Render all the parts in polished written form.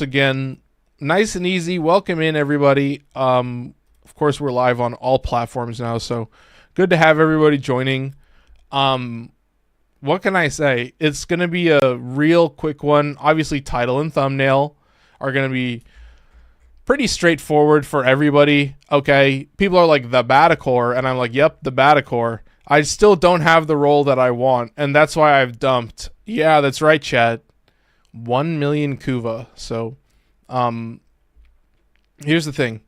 again, nice and easy. Welcome in, everybody. Of course, we're live on all platforms now, so good to have everybody joining. What can I say? It's going to be a real quick one. Obviously, title and thumbnail are going to be pretty straightforward for everybody. Okay, people are like, the Battacor, and I'm like, yep, the Battacor. I still don't have the role that I want, and that's why I've dumped. Yeah, that's right, chat. 1 million KUVA. So, here's the thing.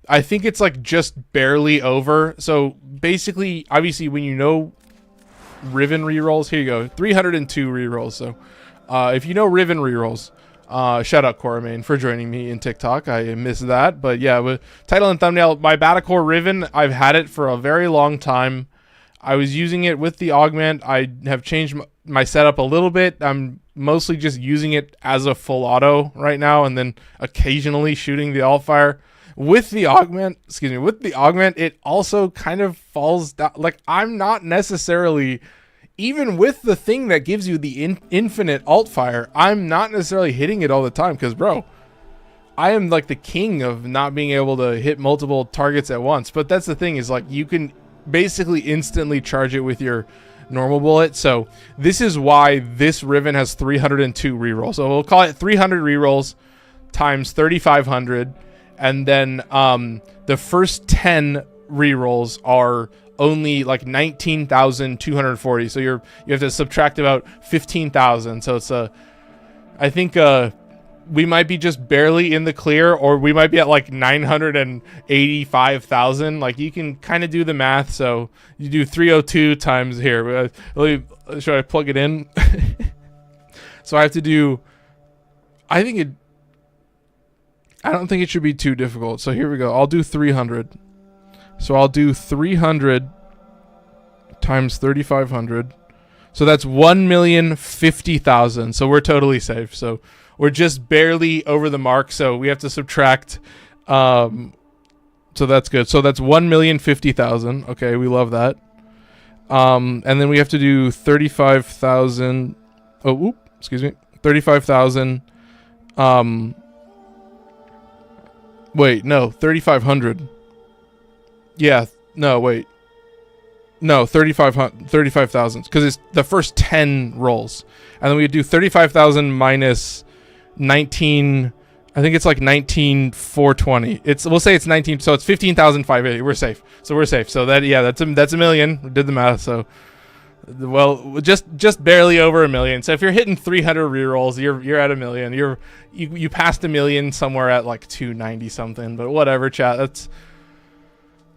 I think it's like just barely over. So basically, obviously, when you know Riven rerolls, here you go, 302 rerolls. So, if you know Riven rerolls, shout out Coramain for joining me in TikTok. I missed that, but yeah, with title and thumbnail, my Battacor Riven, I've had it for a very long time. I was using it with the augment. I have changed my setup a little bit. I'm mostly just using it as a full auto right now, and then occasionally shooting the alt fire. With the augment, it also kind of falls down. Like, I'm not necessarily, even with the thing that gives you the infinite alt fire, I'm not necessarily hitting it all the time, because, bro, I am like the king of not being able to hit multiple targets at once. But that's the thing, is like, you can basically instantly charge it with your normal bullet. So this is why this Riven has 302 rerolls. So we'll call it 300 rerolls times 3,500. And then the first 10 rerolls are only like 19,240. So you have to subtract about 15,000. So it's I think we might be just barely in the clear, or we might be at like 985,000. Like, you can kind of do the math. So you do 302 times here. Should I plug it in? So I have to do, I don't think it should be too difficult. So here we go. I'll do 300. So I'll do 300 times 3,500. So that's 1,050,000. So we're totally safe. So we're just barely over the mark. So we have to subtract. So that's good. So that's 1,050,000. Okay, we love that. And then we have to do 35,000. Oh, excuse me. 35,000. Wait, no, 3,500. Yeah, no, wait. No, 35,000, because it's the first 10 rolls. And then we do 35,000 minus 19, I think it's like 19,420. We'll say it's 19, so it's 15,580. We're safe. So we're safe. So that's a million. We did the math, so well, just barely over a million. So if you're hitting 300 rerolls, you're at a million. You passed a million somewhere at like 290 something, but whatever, chat. That's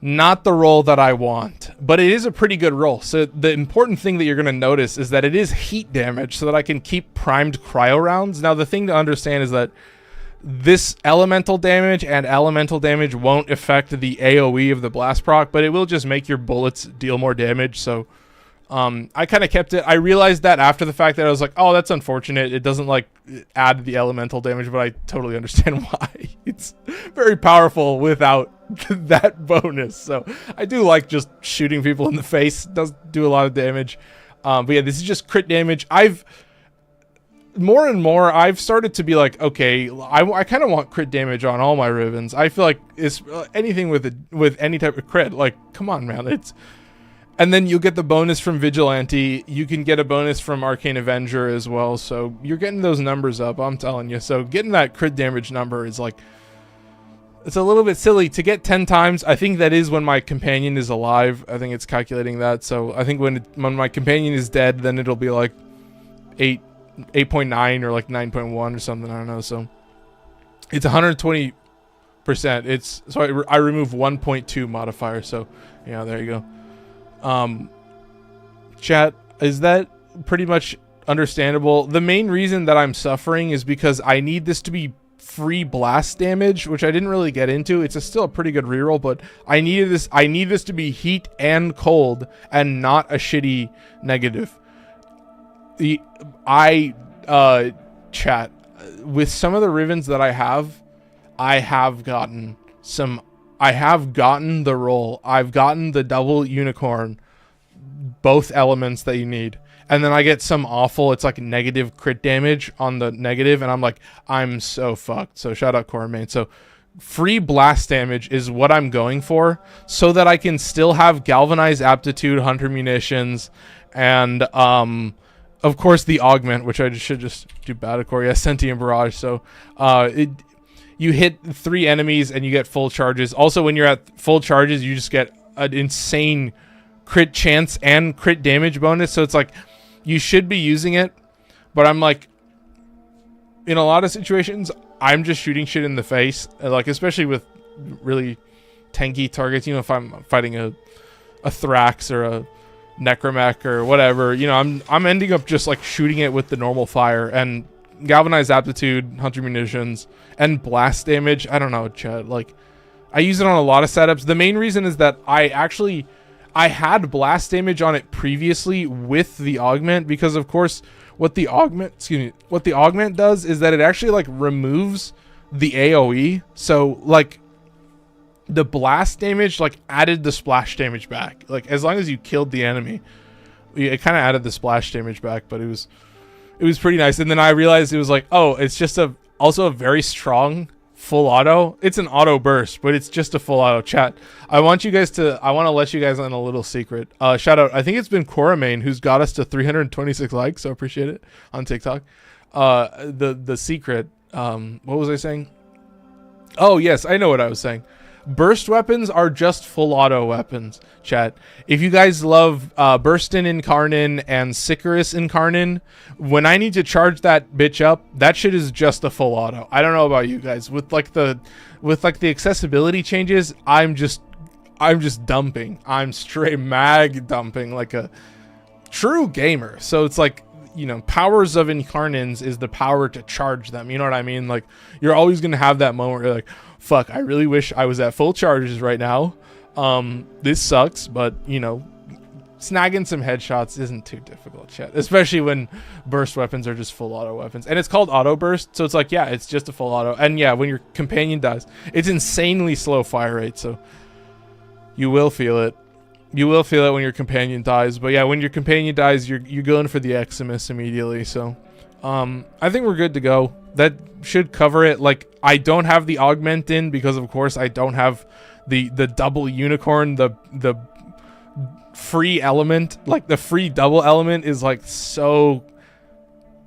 not the roll that I want, but it is a pretty good roll. So the important thing that you're going to notice is that it is heat damage, so that I can keep primed cryo rounds. Now, the thing to understand is that this elemental damage and elemental damage won't affect the AoE of the blast proc, but it will just make your bullets deal more damage. So I kind of kept it. I realized that after the fact, that I was like, oh, that's unfortunate. It doesn't like add the elemental damage, but I totally understand why. It's very powerful without that bonus. So I do like just shooting people in the face. It does do a lot of damage. But yeah, this is just crit damage. More and more, I've started to be like, okay, I kind of want crit damage on all my Rivens. I feel like it's anything with any type of crit. Like, come on, man. And then you'll get the bonus from Vigilante. You can get a bonus from Arcane Avenger as well. So you're getting those numbers up, I'm telling you. So getting that crit damage number is like, it's a little bit silly. To get 10 times, I think that is when my companion is alive. I think it's calculating that. So I think when my companion is dead, then it'll be like 8.9 or like 9.1 or something. I don't know. So it's 120%. So I remove 1.2 modifier. So yeah, there you go. Chat, is that pretty much understandable? The main reason that I'm suffering is because I need this to be free blast damage, which I didn't really get into. It's still a pretty good reroll, but I need this to be heat and cold and not a shitty negative. Chat, with some of the Rivens that I have gotten the roll. I've gotten the double unicorn, both elements that you need. and then I get some awful, it's like negative crit damage on the negative, and I'm like, I'm so fucked. So shout out Core Main. So free blast damage is what I'm going for, so that I can still have galvanized aptitude, hunter munitions, and of course the augment, which I should just do Battacor. Yeah, sentient barrage. So you hit 3 enemies and you get full charges. Also, when you're at full charges, you just get an insane crit chance and crit damage bonus. So it's like, you should be using it, but I'm like, in a lot of situations, I'm just shooting shit in the face, like especially with really tanky targets. You know, if I'm fighting a Thrax or a Necromech or whatever, you know, I'm ending up just like shooting it with the normal fire and galvanized aptitude, hunter munitions, and blast damage. I don't know, chat. Like, I use it on a lot of setups. The main reason is that I had blast damage on it previously with the augment, because of course what the augment does is that it actually like removes the AoE. So like the blast damage like added the splash damage back. Like as long as you killed the enemy, it kind of added the splash damage back, but it was pretty nice. And then I realized it was like, oh, it's just also a very strong full auto. It's an auto burst, but it's just a full auto. Chat, I want to let you guys on a little secret. Shout out, I think it's been Koramain who's got us to 326 likes, so appreciate it on TikTok. The secret, what was I saying? Oh yes, I know what I was saying. Burst weapons are just full auto weapons, chat. If you guys love Burstin Incarnin and Sicarus Incarnin, when I need to charge that bitch up, that shit is just a full auto. I don't know about you guys. With the accessibility changes, I'm just dumping. I'm straight mag dumping like a true gamer. So it's like, you know, powers of Incarnins is the power to charge them. You know what I mean? Like, you're always gonna have that moment where you're like, fuck, I really wish I was at full charges right now. This sucks, but you know, snagging some headshots isn't too difficult, chat. Especially when burst weapons are just full auto weapons. And it's called auto burst, so it's like, yeah, it's just a full auto. And yeah, when your companion dies, it's insanely slow fire rate, so you will feel it. You will feel it when your companion dies. But yeah, when your companion dies, you're going for the Eximus immediately. So I think we're good to go. That should cover it. Like, I don't have the augment in because of course I don't have the double unicorn. The free element, like the free double element, is like, so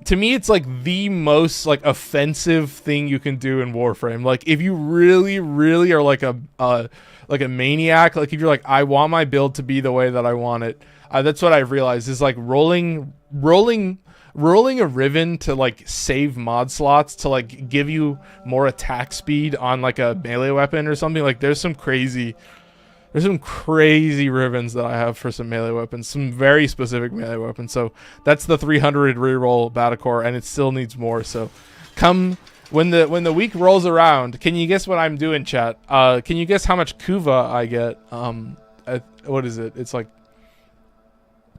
to me it's like the most like offensive thing you can do in Warframe. Like, if you really are like a maniac, like if you're like, I want my build to be the way that I want it, that's what I've realized is like rolling a Riven to like save mod slots to like give you more attack speed on like a melee weapon or something. Like there's some crazy Rivens that I have for some melee weapons, some very specific melee weapons. So that's the 300 reroll Battacor, and it still needs more. So come when the week rolls around, can you guess what I'm doing, chat? Can you guess how much KUVA I get? What is it? It's like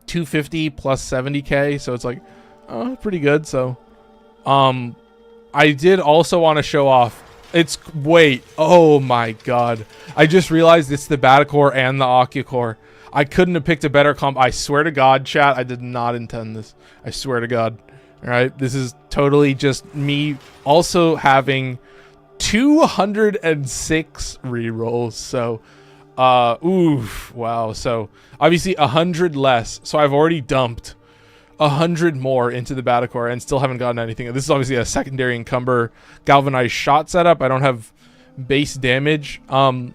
250 plus 70k, so it's like, oh, pretty good. So I did also want to show off. Wait, oh my god, I just realized it's the Battacor and the Occucore. I couldn't have picked a better comp. I swear to god, chat, I did not intend this. I swear to god. All right, this is totally just me also having 206 rerolls. So oof, wow. So obviously 100 less, so I've already dumped 100 more into the Battacor and still haven't gotten anything. This is obviously a secondary encumber galvanized shot setup. I don't have base damage. Yeah,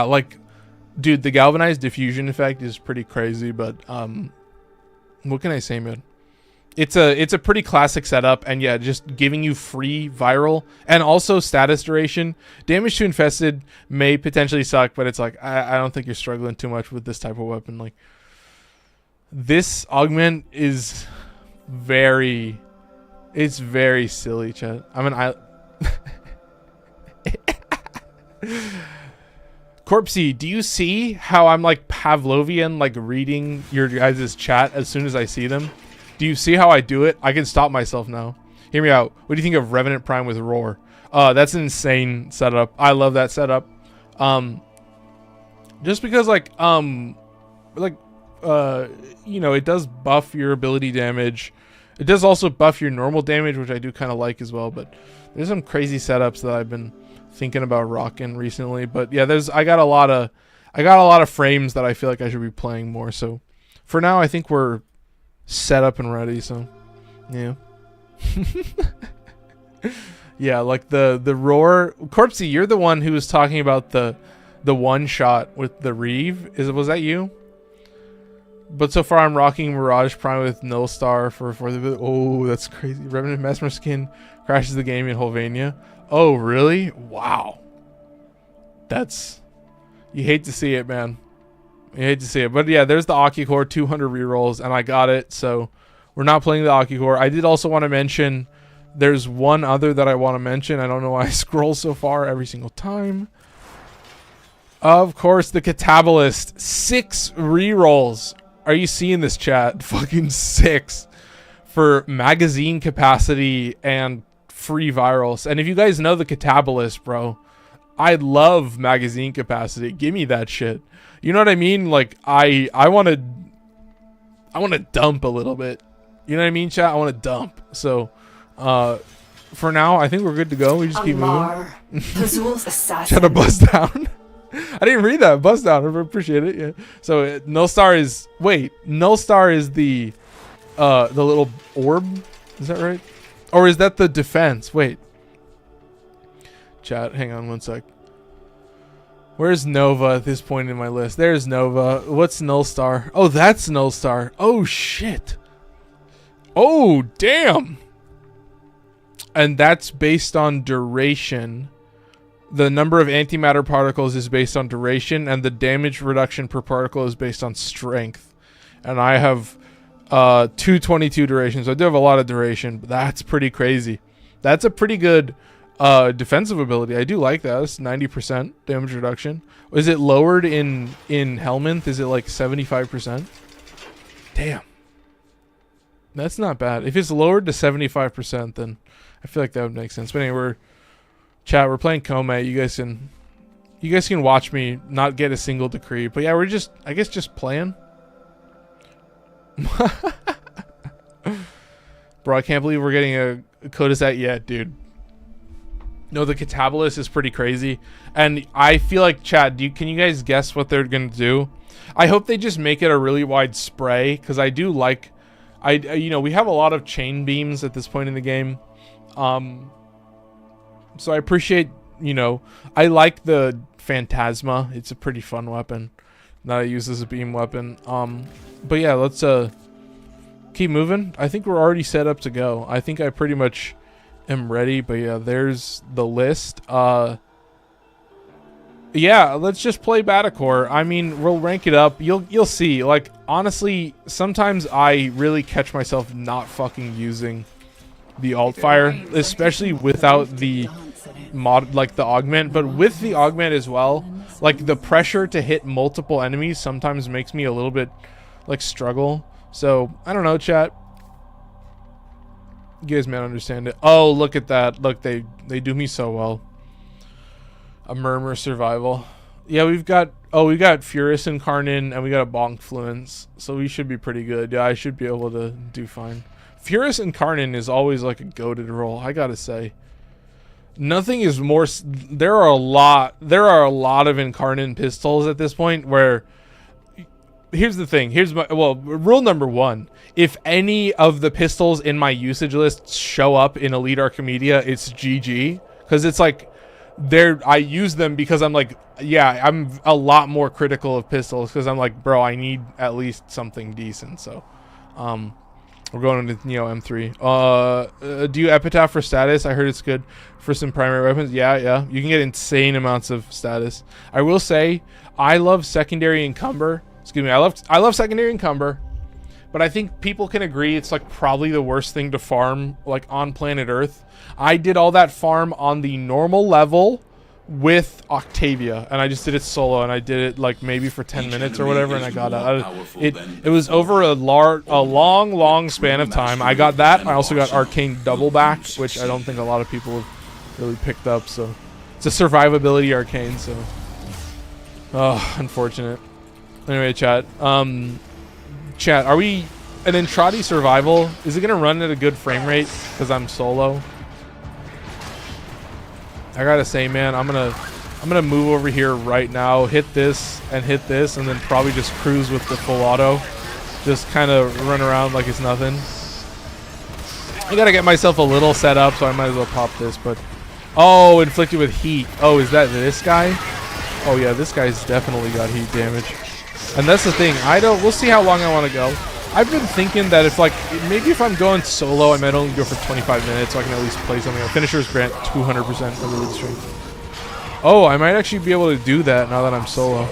like, dude, the galvanized diffusion effect is pretty crazy, but what can I say, man? It's a pretty classic setup, and yeah, just giving you free viral and also status duration. Damage to infested may potentially suck, but it's like, I don't think you're struggling too much with this type of weapon. Like, this augment is very silly, chat. Corpsey, do you see how I'm like Pavlovian, like reading your guys' chat as soon as I see them? Do you see how I do it? I can stop myself now. Hear me out. What do you think of Revenant Prime with Roar? That's an insane setup. I love that setup. Just because like you know, it does buff your ability damage. It does also buff your normal damage, which I do kind of like as well. But there's some crazy setups that I've been thinking about rocking recently. But yeah, I got a lot of frames that I feel like I should be playing more. So for now, I think we're set up and ready. So yeah. Yeah, like the roar. Corpsey, you're the one who was talking about the one shot with the Reeve. Was that you? But so far I'm rocking Mirage Prime with No Star for the. Oh, that's crazy. Revenant Mesmer skin crashes the game in Holvania. Oh, really? Wow. That's, you hate to see it, man. You hate to see it. But yeah, there's the Core 200 rerolls, and I got it. So we're not playing the Core. I did also want to mention, there's one other that I want to mention. I don't know why I scroll so far every single time. Of course, the Catabolist. 6 rerolls. Are you seeing this, chat? Fucking 6 for magazine capacity and free virals. And if you guys know the Catabolist, bro, I love magazine capacity. Give me that shit. You know what I mean? Like I want to dump a little bit. You know what I mean, chat? I want to dump. So for now, I think we're good to go. We just keep moving. Shut up, buzz down. I didn't read that. Buzz down. I appreciate it. Yeah. So Null Star is, wait, Null Star is the little orb. Is that right? Or is that the defense? Wait. Chat, hang on one sec. Where's Nova at this point in my list? There's Nova. What's Null Star? Oh, that's Null Star. Oh, shit. Oh, damn. And that's based on duration. The number of antimatter particles is based on duration, and the damage reduction per particle is based on strength. And I have 222 durations. I do have a lot of duration, but that's pretty crazy. That's a pretty good defensive ability. I do like that. It's 90% damage reduction. Is it lowered in Helminth? Is it like 75%? Damn. That's not bad. If it's lowered to 75%, then I feel like that would make sense. But anyway, we're playing Kome. You guys can watch me not get a single decree. But yeah, we're just, I guess, just playing. Bro, I can't believe we're getting a Codisat yet, dude. No, the Catabolist is pretty crazy. And I feel like, chat, can you guys guess what they're going to do? I hope they just make it a really wide spray, because I do like, you know, we have a lot of chain beams at this point in the game. So I appreciate, you know, I like the Phantasma. It's a pretty fun weapon that I use as a beam weapon. But yeah, let's keep moving. I think we're already set up to go. I think I pretty much am ready. But yeah, there's the list. Yeah, let's just play Battacor. I mean, we'll rank it up. You'll see. Like, honestly, sometimes I really catch myself not fucking using the alt fire, especially without the mod, like the augment. But with the augment as well, like the pressure to hit multiple enemies sometimes makes me a little bit like struggle. So I don't know, chat. You guys may not understand it. Oh, look at that. Look, they do me so well. A Murmur survival. Yeah, we got Furious Incarnate, and we got a Bonk Fluence, so we should be pretty good. Yeah, I should be able to do fine. Furious Incarnate is always like a goated roll, I gotta say. Nothing is more. There are a lot of Incarnate pistols at this point where. Here's the thing. Here's my rule number 1. If any of the pistols in my usage list show up in Elite Archimedia, it's GG, because it's like I use them because I'm like, yeah, I'm a lot more critical of pistols because I'm like, bro, I need at least something decent. So we're going into Neo M3. Do you Epitaph for status? I heard it's good for some primary weapons. Yeah, you can get insane amounts of status. I will say I love secondary encumber. Excuse me, I love secondary encumber, but I think people can agree it's like probably the worst thing to farm like on planet Earth. I did all that farm on the normal level with Octavia, and I just did it solo, and I did it like maybe for 10 minutes or whatever, and I got out. It was over a long span of time. I got that. I also got Arcane double back, which I don't think a lot of people have really picked up. So it's a survivability Arcane. So, oh, unfortunate. Anyway, chat. chat, are we an Entrati survival? Is it gonna run at a good frame rate because I'm solo? I gotta say, man, I'm gonna move over here right now, hit this, and then probably just cruise with the full auto. Just kind of run around like it's nothing. I gotta get myself a little set up, so I might as well pop this. But oh, inflicted with heat. Oh, is that this guy? Oh yeah, this guy's definitely got heat damage. And that's the thing. We'll see how long I want to go. I've been thinking that if maybe if I'm going solo, I might only go for 25 minutes, so I can at least play something. Finishers grant 200% of the lead strength. Oh, I might actually be able to do that now that I'm solo.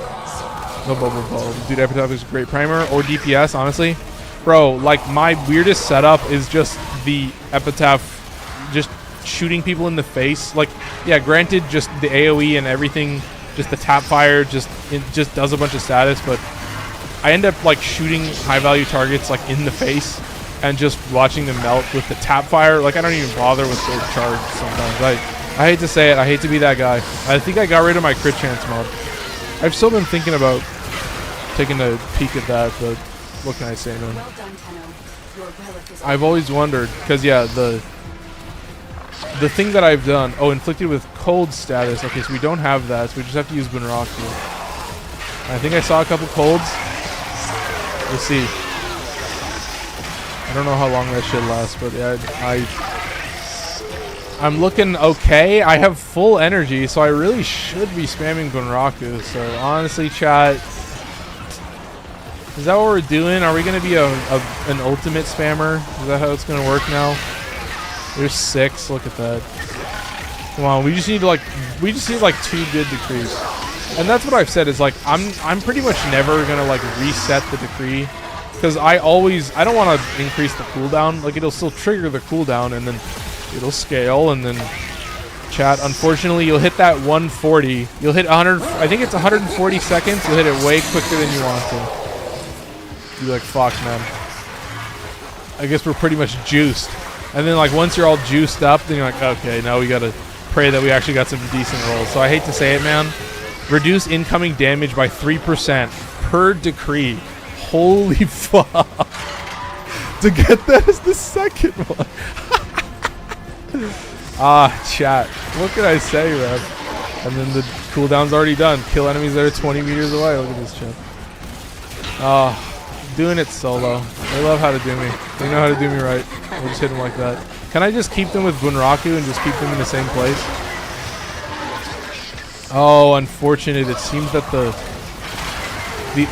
No bubble bulb. Dude, Epitaph is a great primer. Or DPS, honestly. Bro, like, my weirdest setup is just the Epitaph just shooting people in the face. Like, yeah, granted, just the AoE and everything, just the tap fire, it just does a bunch of status, but I end up, like, shooting high-value targets, like, in the face and just watching them melt with the tap fire. Like, I don't even bother with the charge sometimes. I hate to say it. I hate to be that guy. I think I got rid of my crit chance mod. I've still been thinking about taking a peek at that, but what can I say, man? I've always wondered, because, yeah, the thing that I've done... Oh, inflicted with cold status. Okay, so we don't have that, so we just have to use Bunraku. I think I saw a couple colds. We'll see. I don't know how long that shit lasts, but yeah, I'm looking okay. I have full energy, so I really should be spamming Bunraku. So honestly, chat, is that what we're doing? Are we gonna be an ultimate spammer? Is that how it's gonna work now? There's 6. Look at that. Come on, we just need like 2 good decrees. And that's what I've said is like I'm pretty much never gonna like reset the decree, because I don't want to increase the cooldown. Like, it'll still trigger the cooldown and then it'll scale, and then chat, unfortunately you'll hit that 140. You'll hit 100. I think it's 140 seconds. You'll hit it way quicker than you want to. You'll be like, fuck, man. I guess we're pretty much juiced. And then like once you're all juiced up, then you're like, okay, now we gotta pray that we actually got some decent rolls. So I hate to say it, man. Reduce incoming damage by 3% per decree. Holy fuck. To get that as the second one. Chat. What can I say, man? And then the cooldown's already done. Kill enemies that are 20 meters away. Look at this shit. Doing it solo. They love how to do me. They know how to do me right. We'll just hit them like that. Can I just keep them with Bunraku and just keep them in the same place? Oh, unfortunate. It seems that the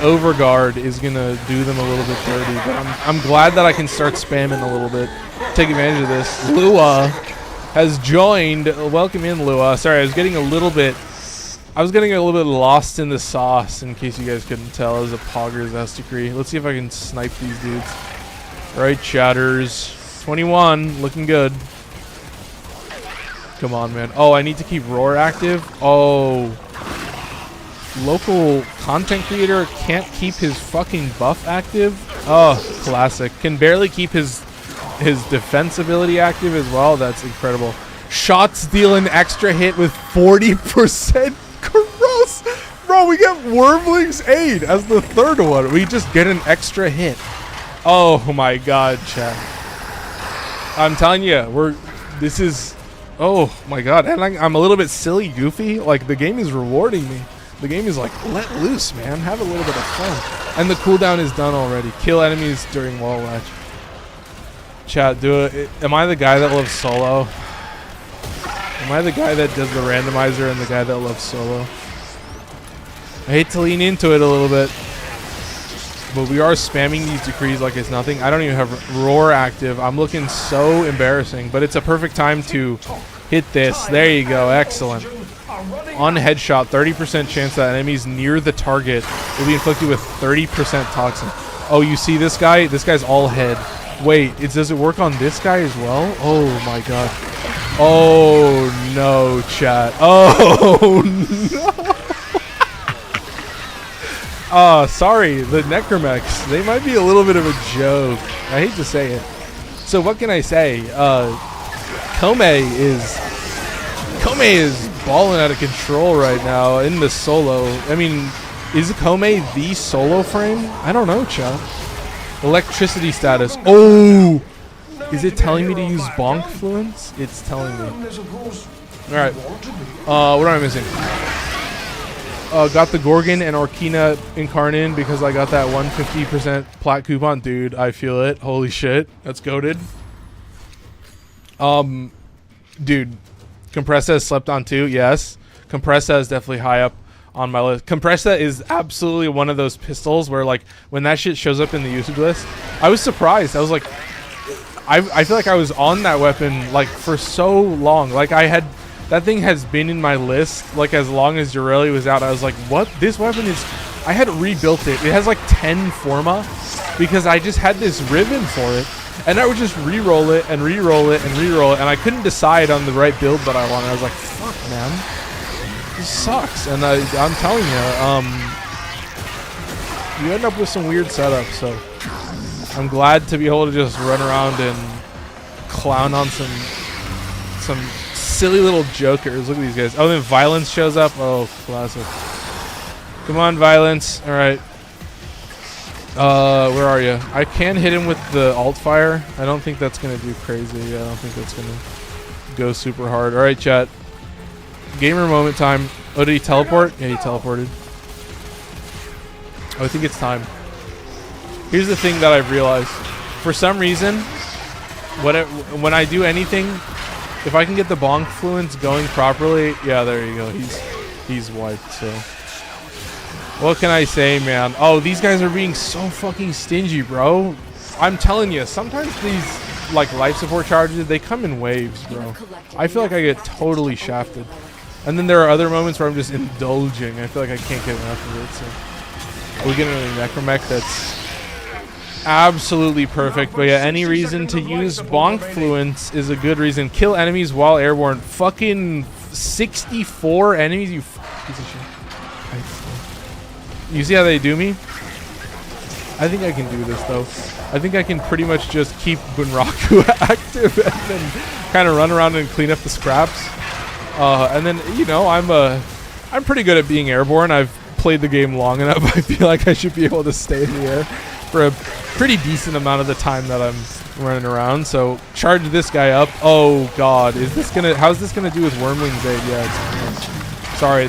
overguard is gonna do them a little bit dirty, but I'm glad that I can start spamming a little bit. Take advantage of this. Lua has joined. Welcome in, Lua. Sorry, I was getting a little bit lost in the sauce, in case you guys couldn't tell. As a Pogger's S degree. Let's see if I can snipe these dudes. Right, chatters. 21, looking good. Come on, man. Oh, I need to keep Roar active. Oh. Local content creator can't keep his fucking buff active. Oh, classic. Can barely keep his defense ability active as well. That's incredible. Shots deal an extra hit with 40%. Gross. Bro, we get Wormling's Aid as the third one. We just get an extra hit. Oh my god, chat. I'm telling you, this is... Oh my god, and I'm a little bit silly goofy. Like, the game is rewarding me. The game is like, let loose, man. Have a little bit of fun. And the cooldown is done already. Kill enemies during wall latch. Chat, do it. Am I the guy that loves solo? Am I the guy that does the randomizer and the guy that loves solo? I hate to lean into it a little bit, but we are spamming these decrees like it's nothing. I don't even have Roar active. I'm looking so embarrassing, but it's a perfect time to hit this. There you go. Excellent. On headshot, 30% chance that enemies near the target will be inflicted with 30% toxin. Oh, you see this guy? This guy's all head. Wait, does it work on this guy as well? Oh my god. Oh no, chat. Oh no. Sorry, the Necromex. They might be a little bit of a joke. I hate to say it. So what can I say? Kome is balling out of control right now in the solo. I mean, is Kome the solo frame? I don't know, chat. Electricity status. Oh! Is it telling me to use bonk fluence? It's telling me. Alright. What am I missing? Got the Gorgon and Orkina Incarnin because I got that 150% plat coupon. Dude, I feel it. Holy shit. That's goated. Dude. Compressa is slept on too. Yes. Compressa is definitely high up on my list. Compressa is absolutely one of those pistols where, like, when that shit shows up in the usage list, I was surprised. I was like, I feel like I was on that weapon like for so long. Like that thing has been in my list like as long as Jirelli was out. I was like, what? This weapon is. I had rebuilt it. It has like 10 forma because I just had this Riven for it, and I would just re-roll it and re-roll it and re-roll it, and I couldn't decide on the right build that I wanted. I was like, fuck, man, this sucks. And I'm telling you, you end up with some weird setups. So I'm glad to be able to just run around and clown on some silly little jokers. Look at these guys. Oh, then Violence shows up. Oh, classic. Come on, Violence. All right. Where are you? I can hit him with the alt fire. I don't think that's going to do crazy. I don't think that's going to go super hard. All right, chat. Gamer moment time. Oh, did he teleport? Yeah, he teleported. Oh, I think it's time. Here's the thing that I've realized. For some reason, when I do anything, if I can get the bonk fluence going properly, yeah, there you go. He's wiped. So, what can I say, man? Oh, these guys are being so fucking stingy, bro. I'm telling you, sometimes these like life support charges, they come in waves, bro. I feel like I get totally shafted, and then there are other moments where I'm just indulging. I feel like I can't get enough of it. So, we get another necromech that's absolutely perfect. But yeah, any reason to use bonk fluence is a good reason. Kill enemies while airborne. Fucking 64 enemies, you piece of shit. You see how they do me? I think I can do this though. I think I can pretty much just keep Bunraku active and then kind of run around and clean up the scraps. And then, you know, I'm pretty good at being airborne. I've played the game long enough. I feel like I should be able to stay in the air for a pretty decent amount of the time that I'm running around. So charge this guy up. Oh god, how's this gonna do with Wormling's aid? Yeah, it's sorry,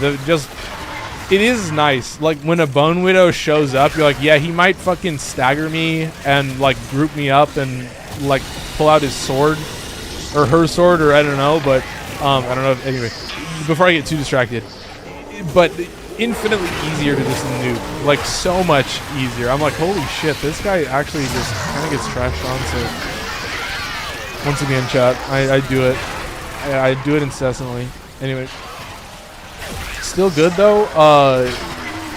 it is nice. Like when a Bone Widow shows up, you're like, yeah, he might fucking stagger me and like group me up and like pull out his sword or her sword, or I don't know, but I don't know. Anyway, before I get too distracted, but infinitely easier to just nuke, like so much easier. I'm like, holy shit, this guy actually just kind of gets trashed on. So once again, chat, I do it. I do it incessantly. Anyway, still good though.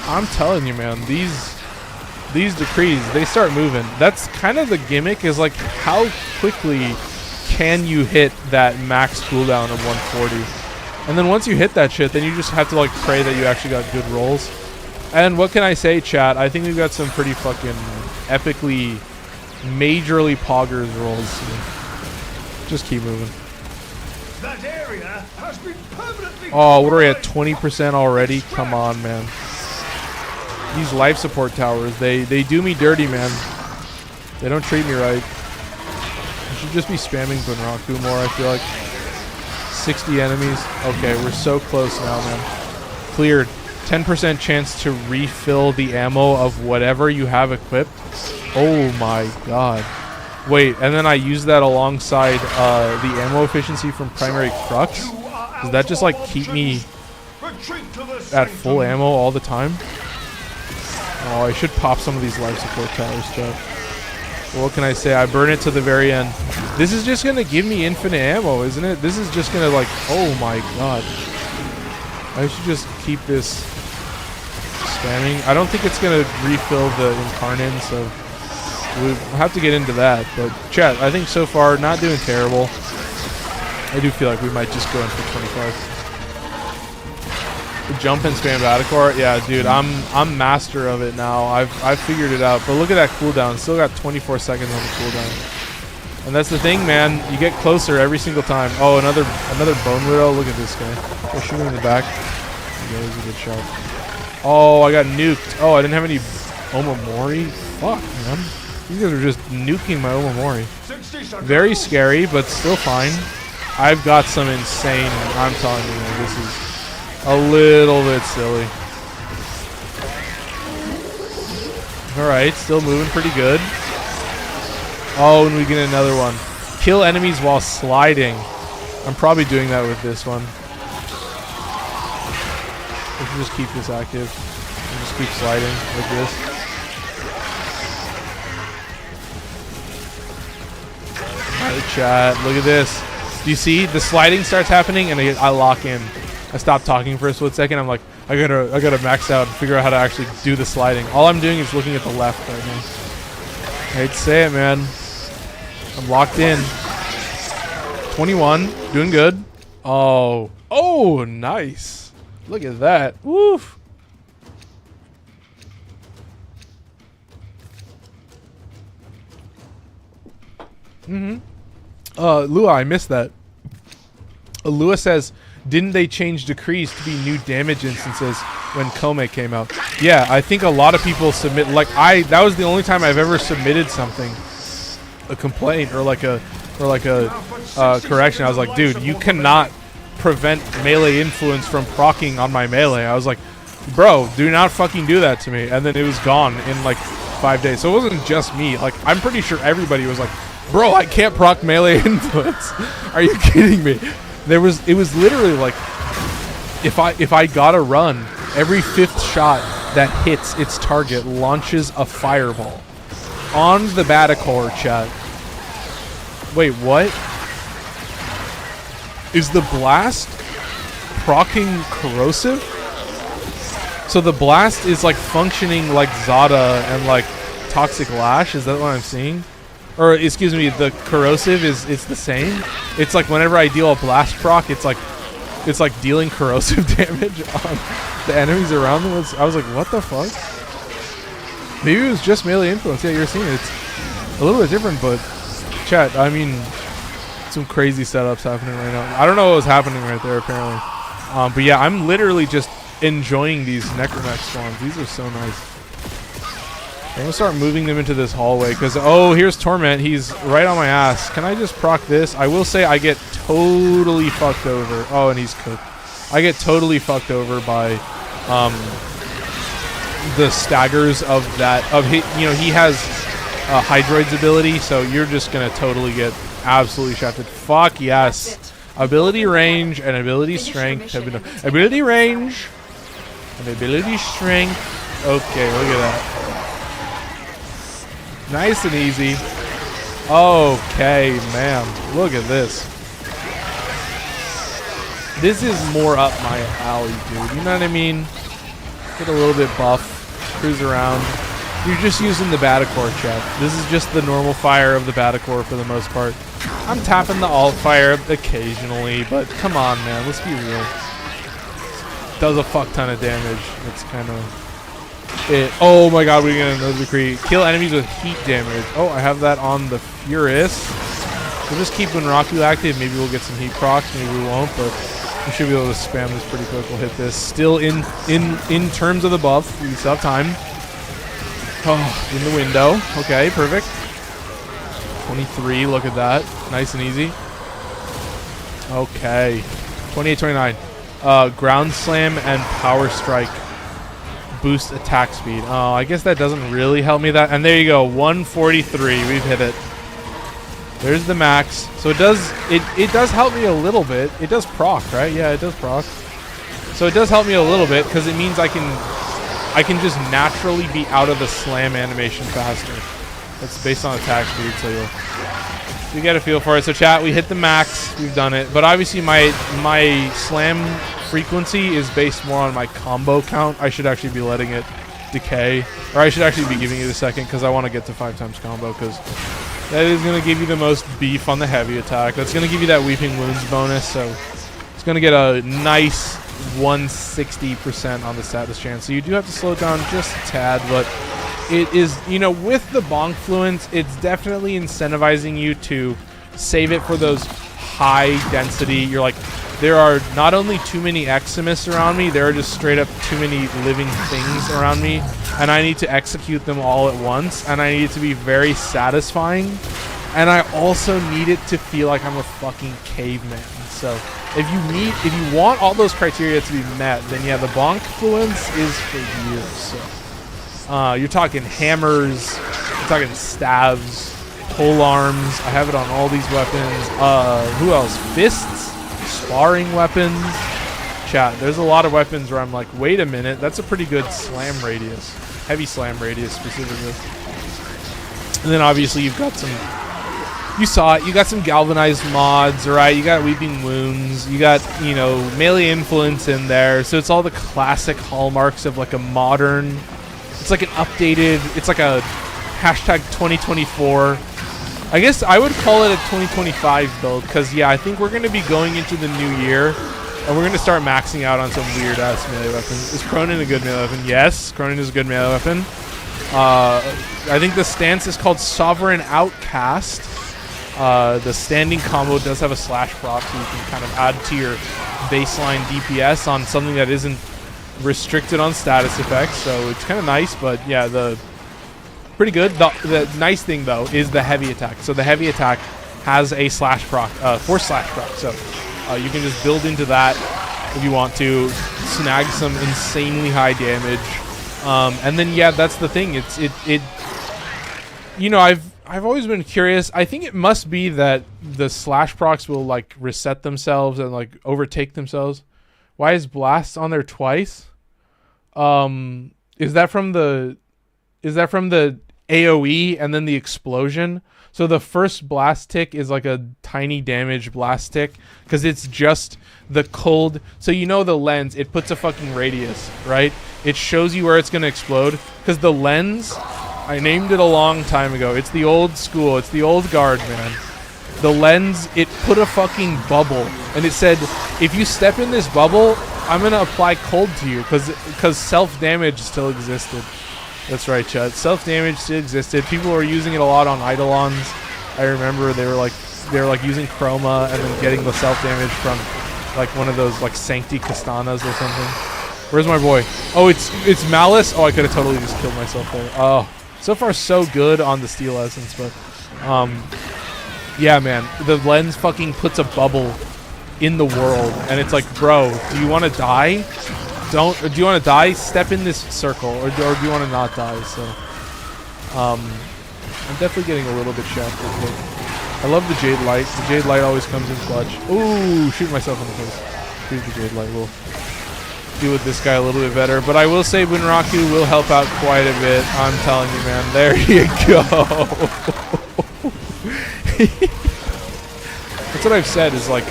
I'm telling you, man, these decrees, they start moving. That's kind of the gimmick, is like how quickly can you hit that max cooldown of 140. And then once you hit that shit, then you just have to like pray that you actually got good rolls. And what can I say, chat? I think we've got some pretty fucking epically, majorly poggers rolls. So just keep moving. That area has been permanently. Oh, what are we at? 20% already? Come on, man. These life support towers, they do me dirty, man. They don't treat me right. I should just be spamming Bunraku more, I feel like. 60 enemies. Okay, we're so close now, man. Cleared. 10% chance to refill the ammo of whatever you have equipped. Oh my god. Wait, and then I use that alongside the ammo efficiency from primary crux? Does that just like keep me at full ammo all the time? Oh, I should pop some of these life support towers, stuff. What can I say? I burn it to the very end. This is just going to give me infinite ammo, isn't it? This is just going to like... Oh my god. I should just keep this spamming. I don't think it's going to refill the Incarnin, so we'll have to get into that. But chat, I think so far, not doing terrible. I do feel like we might just go in for 25. Jump and spam Battacor. Yeah, dude, I'm master of it now. I've figured it out. But look at that cooldown. Still got 24 seconds on the cooldown. And that's the thing, man. You get closer every single time. Oh, another Bone Widow. Look at this guy. We're shooting in the back. Yeah, that was a good shot. Oh, I got nuked. Oh, I didn't have any Omamori. Fuck, man. These guys are just nuking my Omamori. 60 seconds. Very scary, but still fine. I've got some insane. I'm telling you, man, this is a little bit silly. Alright, still moving pretty good. Oh, and we get another one. Kill enemies while sliding. I'm probably doing that with this one. We should just keep this active. And just keep sliding like this. Alright, chat. Look at this. Do you see? The sliding starts happening and I lock in. I stop talking for a split second. I'm like, I gotta max out and figure out how to actually do the sliding. All I'm doing is looking at the left right now. I hate to say it, man. I'm locked in. 21, doing good. Oh, nice. Look at that. Woof. Lua, I missed that. Lua says, didn't they change decrees to be new damage instances when Kome came out? Yeah, I think a lot of people submit, like that was the only time I've ever submitted something, a complaint or like a correction. I was like, dude, you cannot prevent melee influence from proccing on my melee. I was like, bro, do not fucking do that to me. And then it was gone in like 5 days. So it wasn't just me. Like, I'm pretty sure everybody was like, bro, I can't proc melee influence. Are you kidding me? It was literally like, if I got a run, every 5th shot that hits its target launches a fireball on the Battacor, chat. Wait, what? Is the blast proccing corrosive? So the blast is like functioning like Zada and like Toxic Lash. Is that what I'm seeing? Or excuse me, the corrosive it's the same. It's like whenever I deal a blast proc, it's like dealing corrosive damage on the enemies around them. I was like, what the fuck? Maybe it was just melee influence. Yeah, you're seeing it. It's a little bit different, but chat, I mean, some crazy setups happening right now. I don't know what was happening right there apparently. But yeah, I'm literally just enjoying these Necromech spawns. These are so nice. I'm gonna start moving them into this hallway because, oh, here's Torment. He's right on my ass. Can I just proc this? I will say I get totally fucked over. Oh, and he's cooked. I get totally fucked over by the staggers of that. He has Hydroid's ability, so you're just gonna totally get absolutely shafted. Fuck yes. Ability range and ability strength have been ability range and ability strength. Okay, look at that. Nice and easy. Okay, man. Look at this. This is more up my alley, dude. You know what I mean? Get a little bit buff. Cruise around. You're just using the Battacor, chat. This is just the normal fire of the Battacor for the most part. I'm tapping the alt fire occasionally, but come on, man. Let's be real. Does a fuck ton of damage. It's kind of... Oh my god, we get another decree. Kill enemies with heat damage. Oh, I have that on the Furus. We'll just keep Raku active. Maybe we'll get some heat procs. Maybe we won't, but we should be able to spam this pretty quick. We'll hit this. Still in terms of the buff. We still have time. Oh, in the window. Okay, perfect. 23, look at that. Nice and easy. Okay. 28, 29. Ground Slam and Power Strike. Boost attack speed. Oh, I guess that doesn't really help me that. And there you go, 143. We've hit it. There's the max. So it does help me a little bit. It does proc, right? Yeah, it does proc. So it does help me a little bit because it means I can just naturally be out of the slam animation faster. That's based on attack speed, so you get a feel for it. So chat, we hit the max. We've done it. But obviously my slam frequency is based more on my combo count. I should actually be letting it decay, or I should actually be giving it a second because I want to get to 5 times combo because that is going to give you the most beef on the heavy attack. That's going to give you that Weeping Wounds bonus, so it's going to get a nice 160% on the status chance. So you do have to slow it down just a tad, but it is, with the bonk fluence, it's definitely incentivizing you to save it for those high density. You're like, there are not only too many Eximus around me, there are just straight up too many living things around me, and I need to execute them all at once, and I need it to be very satisfying, and I also need it to feel like I'm a fucking caveman. So if you want all those criteria to be met, then yeah, the bonk fluence is for you. So you're talking hammers, you're talking stabs, pole arms. I have it on all these weapons. Who else? Fists, sparring weapons. Chat, there's a lot of weapons where I'm like, wait a minute, that's a pretty good slam radius, heavy slam radius specifically. And then obviously you've got some, you saw it, you got some galvanized mods, right? You got weeping wounds, you got, you know, melee influence in there. So it's all the classic hallmarks of like a modern, it's like an updated, it's like a hashtag 2024. I guess I would call it a 2025 build, because yeah, I think we're going to be going into the new year and we're going to start maxing out on some weird ass melee weapons. Is Cronin a good melee weapon? Yes, Cronin is a good melee weapon. I think the stance is called Sovereign Outcast. The standing combo does have a slash proc, so you can kind of add to your baseline DPS on something that isn't restricted on status effects, so it's kind of nice. But yeah, the pretty good. The nice thing though is the heavy attack. So the heavy attack has a slash proc, force slash proc. So you can just build into that if you want to, snag some insanely high damage. And then yeah, that's the thing. It. You know, I've always been curious. I think it must be that the slash procs will like reset themselves and like overtake themselves. Why is blast on there twice? Is that from the AoE and then the explosion? So the first blast tick is like a tiny damage blast tick because it's just the cold. So you know the lens, it puts a fucking radius, right? It shows you where it's going to explode because the lens, I named it a long time ago. It's the old school. It's the old guard, man. The lens, it put a fucking bubble and it said, if you step in this bubble, I'm going to apply cold to you because self-damage still existed. That's right, Chud. Self-damage still existed. People were using it a lot on Eidolons. I remember they were like using Chroma and then getting the self-damage from like one of those like Sancti Castanas or something. Where's my boy? Oh, it's Malice. Oh, I could have totally just killed myself there. Oh, so far so good on the Steel Essence, but yeah, man, the lens fucking puts a bubble in the world, and it's like, bro, do you want to die? Do you want to die? Step in this circle, or do you want to not die? So, I'm definitely getting a little bit shafted. But I love the Jade Light. The Jade Light always comes in clutch. Ooh, shoot myself in the face. Here's the Jade Light. We'll deal with this guy a little bit better. But I will say Bunraku will help out quite a bit. I'm telling you, man. There you go. That's what I've said is like,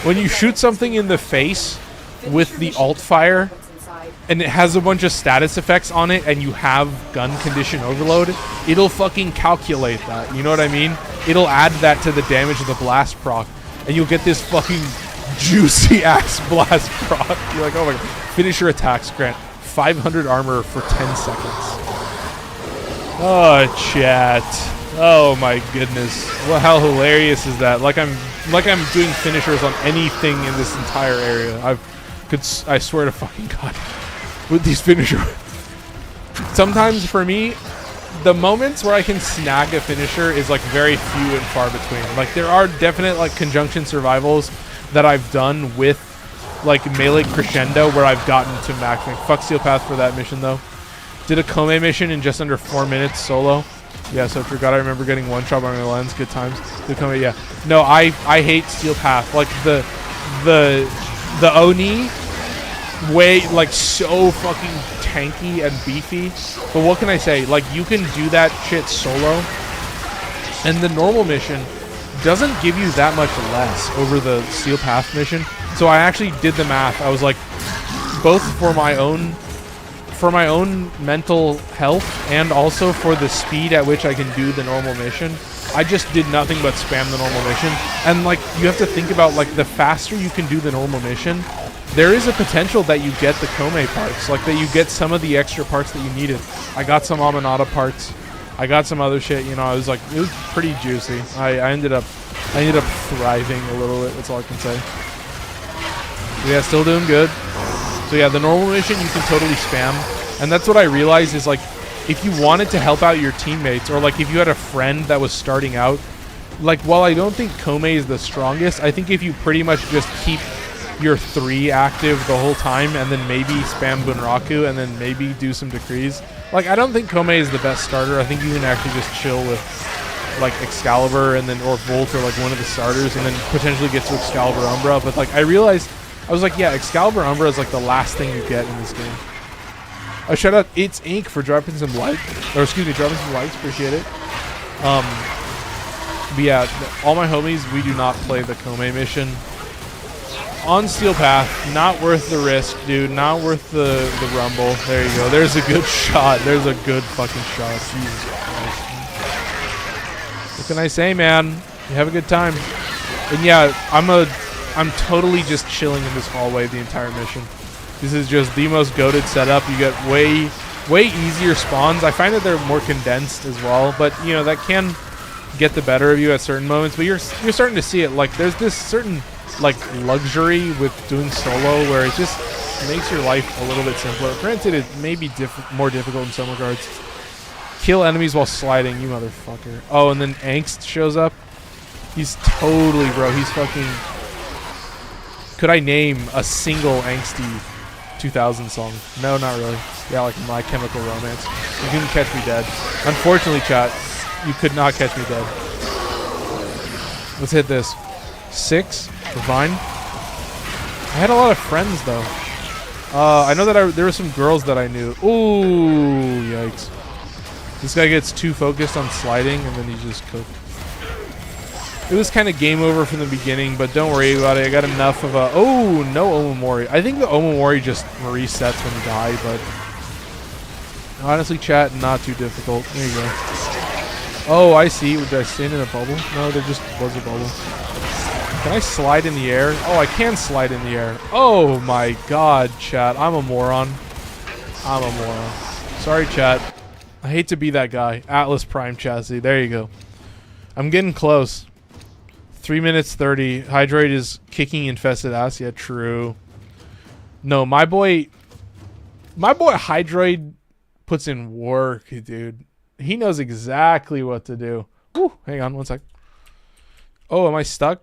when you shoot something in the face with the alt fire and it has a bunch of status effects on it and you have gun condition overload, it'll fucking calculate that. You know what I mean? It'll add that to the damage of the blast proc and you'll get this fucking juicy ass blast proc. You're like, oh my god. Finish your attacks, grant 500 armor for 10 seconds. Oh, chat. Oh my goodness. Well, how hilarious is that? Like I'm doing finishers on anything in this entire area. I swear to fucking god. With these finishers. Sometimes for me, the moments where I can snag a finisher is like very few and far between. Like there are definite like conjunction survivals that I've done with like melee crescendo where I've gotten to max. Like, fuck Steel Path for that mission though. Did a Kome mission in just under 4 minutes solo. Yeah, so I forgot I remember getting one shot on my lens. Good times. Good Kome, yeah. No, I hate Steel Path. Like the Oni way, like so fucking tanky and beefy. But what can I say? Like you can do that shit solo, and the normal mission doesn't give you that much less over the Steel Path mission. So I actually did the math. I was like, both for my own mental health and also for the speed at which I can do the normal mission, I just did nothing but spam the normal mission. And like you have to think about like the faster you can do the normal mission, there is a potential that you get the Kome parts, like that you get some of the extra parts that you needed. I got some Aminata parts. I got some other shit, you know, it was pretty juicy. I ended up I ended up thriving a little bit. That's all I can say. Yeah, still doing good. So yeah, the normal mission you can totally spam. And that's what I realized is like, if you wanted to help out your teammates, or like if you had a friend that was starting out, like while I don't think Kome is the strongest, I think if you pretty much just keep your 3 active the whole time and then maybe spam Bunraku and then maybe do some decrees. Like I don't think Kome is the best starter. I think you can actually just chill with like Excalibur and then or Volt or like one of the starters and then potentially get to Excalibur Umbra. But like I realized, I was like, yeah, Excalibur Umbra is like the last thing you get in this game. A shout out It's Ink for dropping some likes, or excuse me, dropping some likes. Appreciate it. But yeah, all my homies, we do not play the Kome mission. On Steel Path, not worth the risk, dude. Not worth the rumble. There you go. There's a good shot. There's a good fucking shot. Jesus Christ. What can I say, man? You have a good time. And yeah, I'm totally just chilling in this hallway the entire mission. This is just the most goated setup. You get way easier spawns. I find that they're more condensed as well, but you know that can get the better of you at certain moments. But you're starting to see it. Like there's this certain like luxury with doing solo where it just makes your life a little bit simpler. Granted, it may be more difficult in some regards. Kill enemies while sliding, you motherfucker. Oh, and then Angst shows up. He's totally, bro. He's fucking. Could I name a single angsty 2000 song? No, not really. Yeah, like My Chemical Romance. You couldn't catch me dead. Unfortunately, chat, you could not catch me dead. Let's hit this. 6 for Vine. I had a lot of friends though. I know that there were some girls that I knew. Ooh, yikes. This guy gets too focused on sliding and then he's just cooked. It was kind of game over from the beginning, but don't worry about it. I got enough of a... Oh, no Omamori. I think the Omamori just resets when you die, but... Honestly, chat, not too difficult. There you go. Oh, I see. Did I stand in a bubble? No, there just was a bubble. Can I slide in the air? Oh, I can slide in the air. Oh my god, chat. I'm a moron. I'm a moron. Sorry, chat. I hate to be that guy. Atlas Prime chassis. There you go. I'm getting close. 3 minutes 30. Hydroid is kicking infested ass. Yeah, true. No, my boy Hydroid puts in work, dude. He knows exactly what to do. Woo, hang on 1 sec. Oh, am I stuck?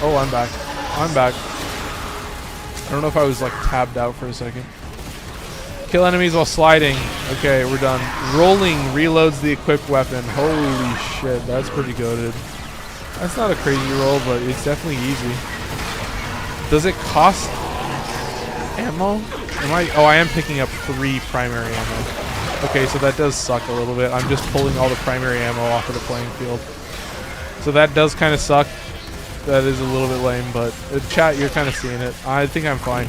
Oh, I'm back. I'm back. I don't know if I was like tabbed out for a second. Kill enemies while sliding. Okay, we're done. Rolling reloads the equipped weapon. Holy shit, that's pretty goated. That's not a crazy roll, but it's definitely easy. Does it cost ammo? I am picking up 3 primary ammo. Okay, so that does suck a little bit. I'm just pulling all the primary ammo off of the playing field. So that does kind of suck. That is a little bit lame, but chat, you're kind of seeing it. I think I'm fine.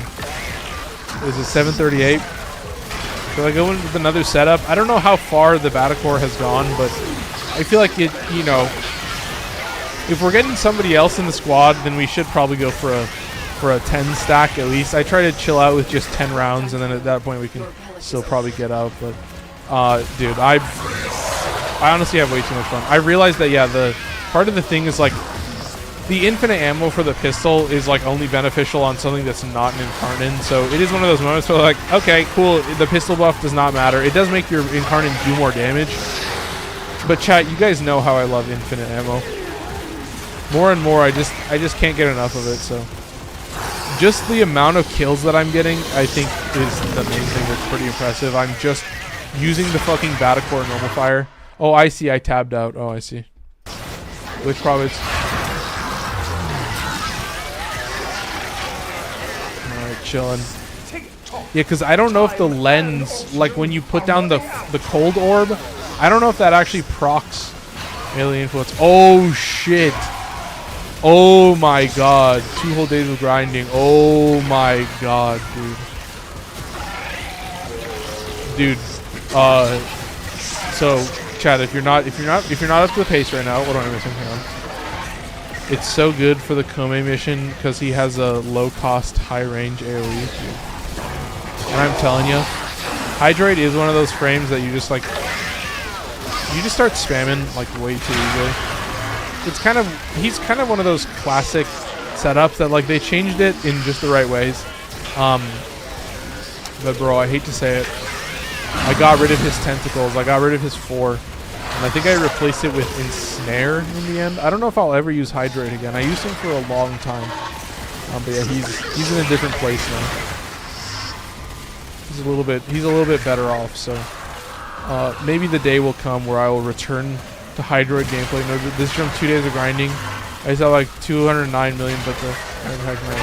Is it 738? Should I go in with another setup? I don't know how far the Battacor has gone, but I feel like it, you know, if we're getting somebody else in the squad, then we should probably go for a 10 stack at least. I try to chill out with just 10 rounds, and then at that point we can still probably get out. But dude, I honestly have way too much fun. I realized that, yeah, the part of the thing is like the infinite ammo for the pistol is like only beneficial on something that's not an Incarnate. So it is one of those moments where like, okay, cool, the pistol buff does not matter. It does make your Incarnate do more damage. But chat, you guys know how I love infinite ammo. More and more, I just can't get enough of it. So just the amount of kills that I'm getting, I think, is the main thing that's pretty impressive. I'm just using the fucking Battacor normal fire. Oh, I see. I tabbed out. Oh, I see. Which province? Alright, chilling. Yeah, because I don't know if the lens, like when you put down the cold orb, I don't know if that actually procs melee influence. Oh, shit. Oh my god. 2 whole days of grinding. Oh my god, dude. So chat, if you're not up to the pace right now, what am I missing? Hang on. It's so good for the Kome mission because he has a low cost, high range AoE. And I'm telling you, Hydroid is one of those frames that you just like, you just start spamming like way too easily. it's kind of, he's kind of one of those classic setups that like they changed it in just the right ways. But bro, I hate to say it, I got rid of his tentacles. I got rid of his 4, and I think I replaced it with ensnare in the end. I don't know if I'll ever use Hydroid again. I used him for a long time, but yeah, he's in a different place now. He's a little bit better off. So maybe the day will come where I will return to Hydroid gameplay. No, this is from 2 days of grinding. I just have like 209 million, but the heck man,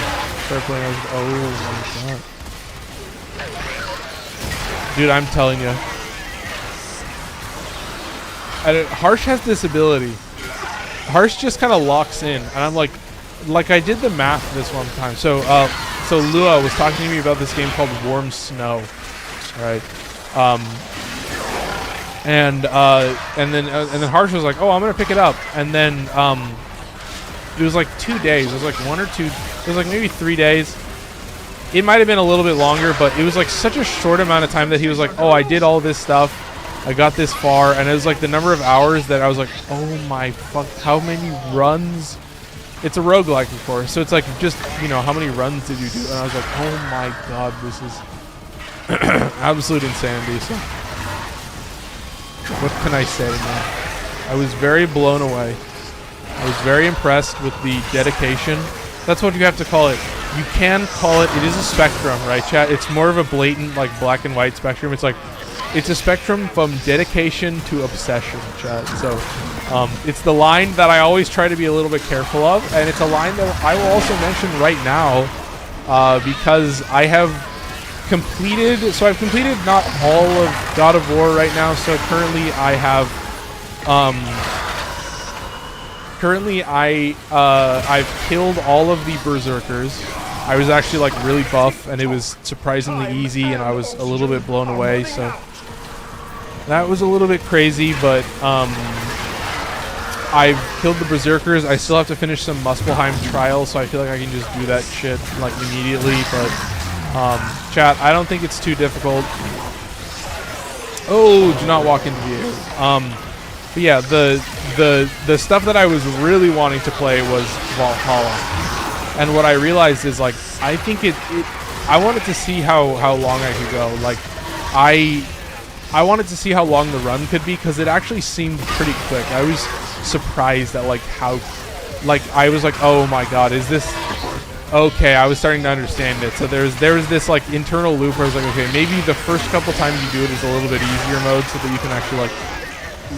start playing. Oh my god. Dude, I'm telling you. Harsh has this ability. Harsh just kind of locks in, and I'm like I did the math this one time. So Lua was talking to me about this game called Warm Snow, right? And then Harsh was like, "Oh, I'm gonna pick it up," and then it was like 2 days. It was like 1 or 2. It was like maybe 3 days. It might have been a little bit longer, but it was like such a short amount of time that he was like, "Oh, I did all this stuff. I got this far," and it was like the number of hours that I was like, "Oh my fuck, how many runs?" It's a roguelike, of course, so it's like just, you know, how many runs did you do? And I was like, "Oh my god, this is absolute insanity." So what can I say, man? I was very blown away. I was very impressed with the dedication. That's what you have to call it. You can call it, it is a spectrum, right, chat? It's more of a blatant, like, black and white spectrum. It's like, it's a spectrum from dedication to obsession, chat. So, it's the line that I always try to be a little bit careful of, and it's a line that I will also mention right now, because I have completed, so I've completed not all of God of War right now, so currently I have, I've killed all of the berserkers. I was actually like really buff, and it was surprisingly easy, and I was a little bit blown away. So that was a little bit crazy, but I've killed the berserkers. I still have to finish some Muspelheim trials, so I feel like I can just do that shit like immediately. But chat, I don't think it's too difficult. Oh, do not walk into the air. But yeah, the stuff that I was really wanting to play was Valhalla, and what I realized is like I think I wanted to see how long I could go. Like I wanted to see how long the run could be, because it actually seemed pretty quick. I was surprised at like how, like I was like, oh my god, is this okay? I was starting to understand it. So there was this like internal loop where I was like, okay, maybe the first couple times you do it is a little bit easier mode, so that you can actually like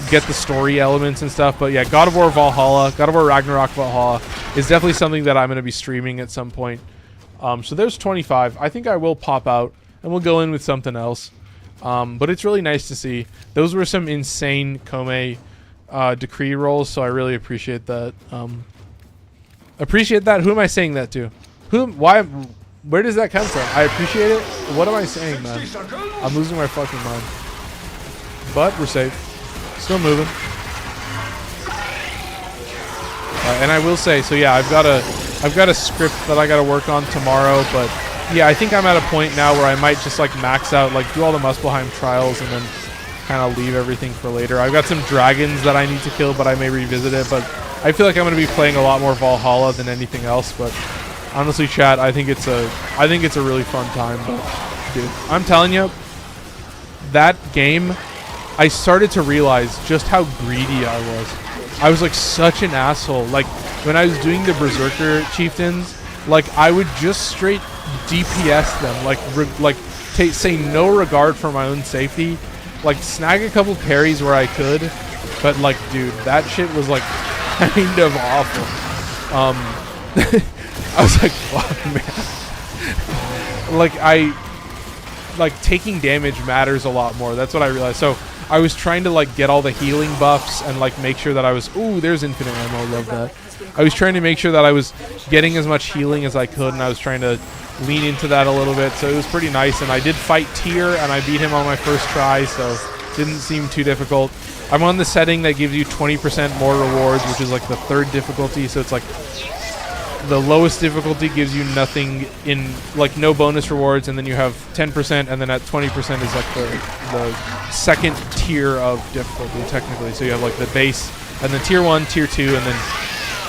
get the story elements and stuff. But yeah, God of War Valhalla, God of War Ragnarok Valhalla is definitely something that I'm going to be streaming at some point. So there's 25. I think I will pop out and we'll go in with something else. But it's really nice to see. Those were some insane Kome decree rolls, so I really appreciate that. Appreciate that? Who am I saying that to? Why? Where does that come from? I appreciate it. What am I saying, man? I'm losing my fucking mind. But we're safe. Still moving. And I will say, so yeah, I've got a script that I got to work on tomorrow, but yeah, I think I'm at a point now where I might just like max out, like do all the Muspelheim trials and then kind of leave everything for later. I've got some dragons that I need to kill, but I may revisit it. But I feel like I'm going to be playing a lot more Valhalla than anything else. But honestly, chat, I think it's a really fun time. But dude, I'm telling you, that game, I started to realize just how greedy I was. I was like such an asshole. Like when I was doing the Berserker chieftains, like I would just straight DPS them, like say no regard for my own safety, like snag a couple parries where I could, but like dude, that shit was like kind of awful. I was like, fuck, man. like taking damage matters a lot more. That's what I realized. So I was trying to like get all the healing buffs and like make sure that I was, ooh, there's infinite ammo, love that. I was trying to make sure that I was getting as much healing as I could, and I was trying to lean into that a little bit, so it was pretty nice. And I did fight Tyr, and I beat him on my first try, so didn't seem too difficult. I'm on the setting that gives you 20% more rewards, which is like the 3rd difficulty, so it's like the lowest difficulty gives you nothing in, like no bonus rewards, and then you have 10%, and then at 20% is like the 2nd tier of difficulty technically. So you have like the base and then tier 1, tier 2, and then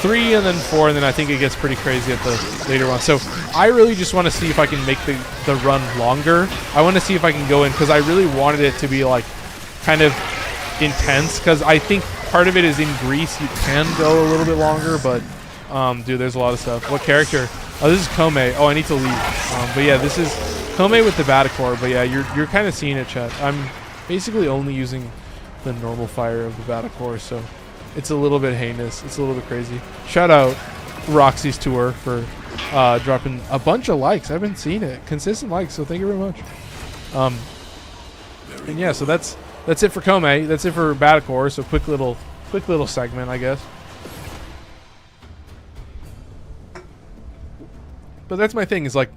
3, and then 4, and then I think it gets pretty crazy at the later one. So I really just want to see if I can make the run longer. I want to see if I can go in, because I really wanted it to be like kind of intense, because I think part of it is in Greece you can go a little bit longer, but dude, there's a lot of stuff. What character? Oh, this is Kome. Oh, I need to leave. But yeah, this is Kome with the Battacor. But yeah, you're kind of seeing it, chat. I'm basically only using the normal fire of the Battacor, so it's a little bit heinous. It's a little bit crazy. Shout out Roxy's Tour for dropping a bunch of likes. I've been seeing it. Consistent likes, so thank you very much. And yeah, so that's it for Kome. That's it for Battacor. So quick little segment, I guess. But that's my thing, is like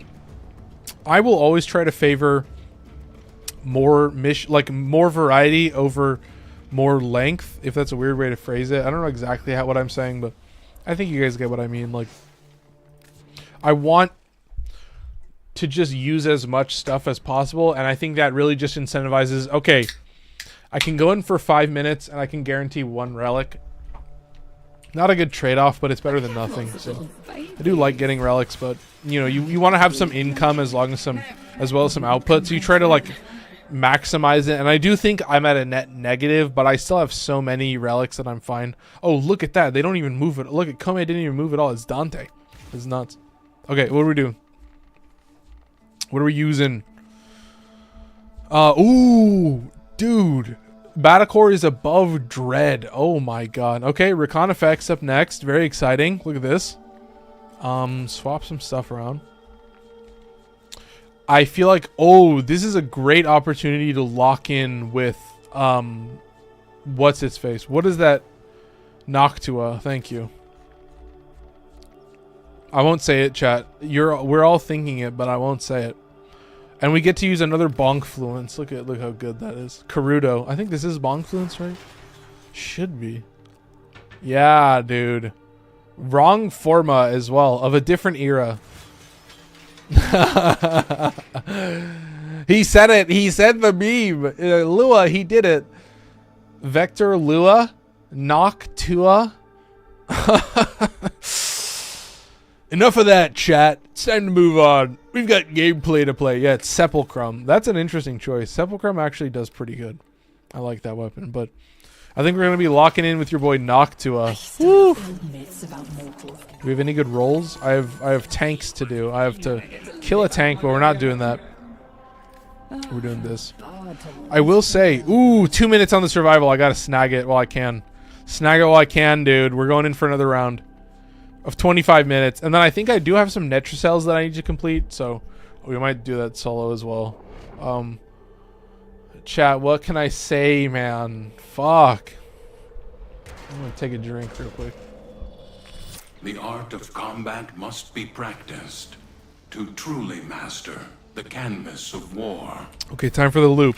I will always try to favor more more variety over more length, if that's a weird way to phrase it. I don't know exactly what I'm saying, but I think you guys get what I mean. Like, I want to just use as much stuff as possible, and I think that really just incentivizes, okay, I can go in for 5 minutes and I can guarantee 1 relic. Not a good trade-off, but it's better than nothing. So I do like getting relics, but you know, you want to have some income as well as some output. So you try to like maximize it, and I do think I'm at a net negative, but I still have so many relics that I'm fine. Oh, look at that. They don't even move it. Look at Kome, didn't even move at all. It's Dante. It's nuts. Okay, what are we doing? What are we using? Ooh, dude. Battacor is above Dread. Oh my god. Okay, Recon Effects up next. Very exciting. Look at this. Swap some stuff around. I feel like, oh, this is a great opportunity to lock in with, what's its face? What is that? Noctua. Thank you. I won't say it, chat. We're all thinking it, but I won't say it. And we get to use another Bonkfluence. Look how good that is. Karudo. I think this is Bonkfluence, right? Should be. Yeah, dude. Wrong Forma as well, of a different era. He said it. He said the meme. Lua, he did it. Vector Lua. Noctua. Enough of that, chat. It's time to move on. We've got gameplay to play. Yeah, it's Sepulchrum. That's an interesting choice. Sepulchrum actually does pretty good. I like that weapon, but I think we're going to be locking in with your boy Noctua. Woo! Do we have any good rolls? I have tanks to do. I have to kill a tank, but we're not doing that. We're doing this. I will say, ooh, 2 minutes on the survival. I got to snag it while I can. Snag it while I can, dude. We're going in for another round of 25 minutes. And then I think I do have some Netracells that I need to complete, so we might do that solo as well. Chat, what can I say, man? Fuck. I'm gonna take a drink real quick. The art of combat must be practiced to truly master the canvas of war. Okay, time for the loop.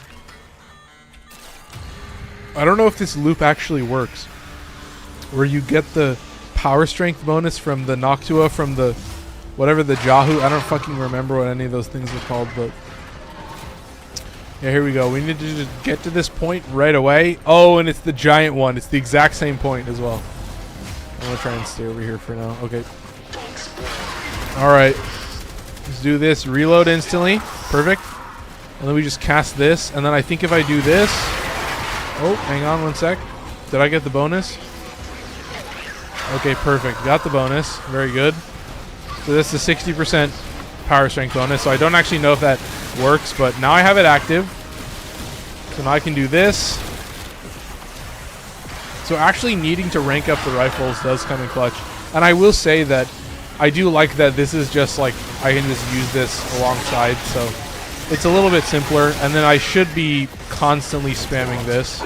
I don't know if this loop actually works, where you get the power strength bonus from the Noctua, from the whatever, the Jahu. I don't fucking remember what any of those things are called, but yeah, here we go. We need to just get to this point right away. Oh, and it's the giant one. It's the exact same point as well. I'm gonna try and stay over here for now. Okay. Alright. Let's do this. Reload instantly. Perfect. And then we just cast this. And then I think if I do this... Oh, hang on one sec. Did I get the bonus? Okay, perfect. Got the bonus. Very good. So this is a 60% power strength bonus. So I don't actually know if that works, but now I have it active. So now I can do this. So actually needing to rank up the rifles does come in clutch. And I will say that I do like that this is just like, I can just use this alongside, so it's a little bit simpler. And then I should be constantly spamming this.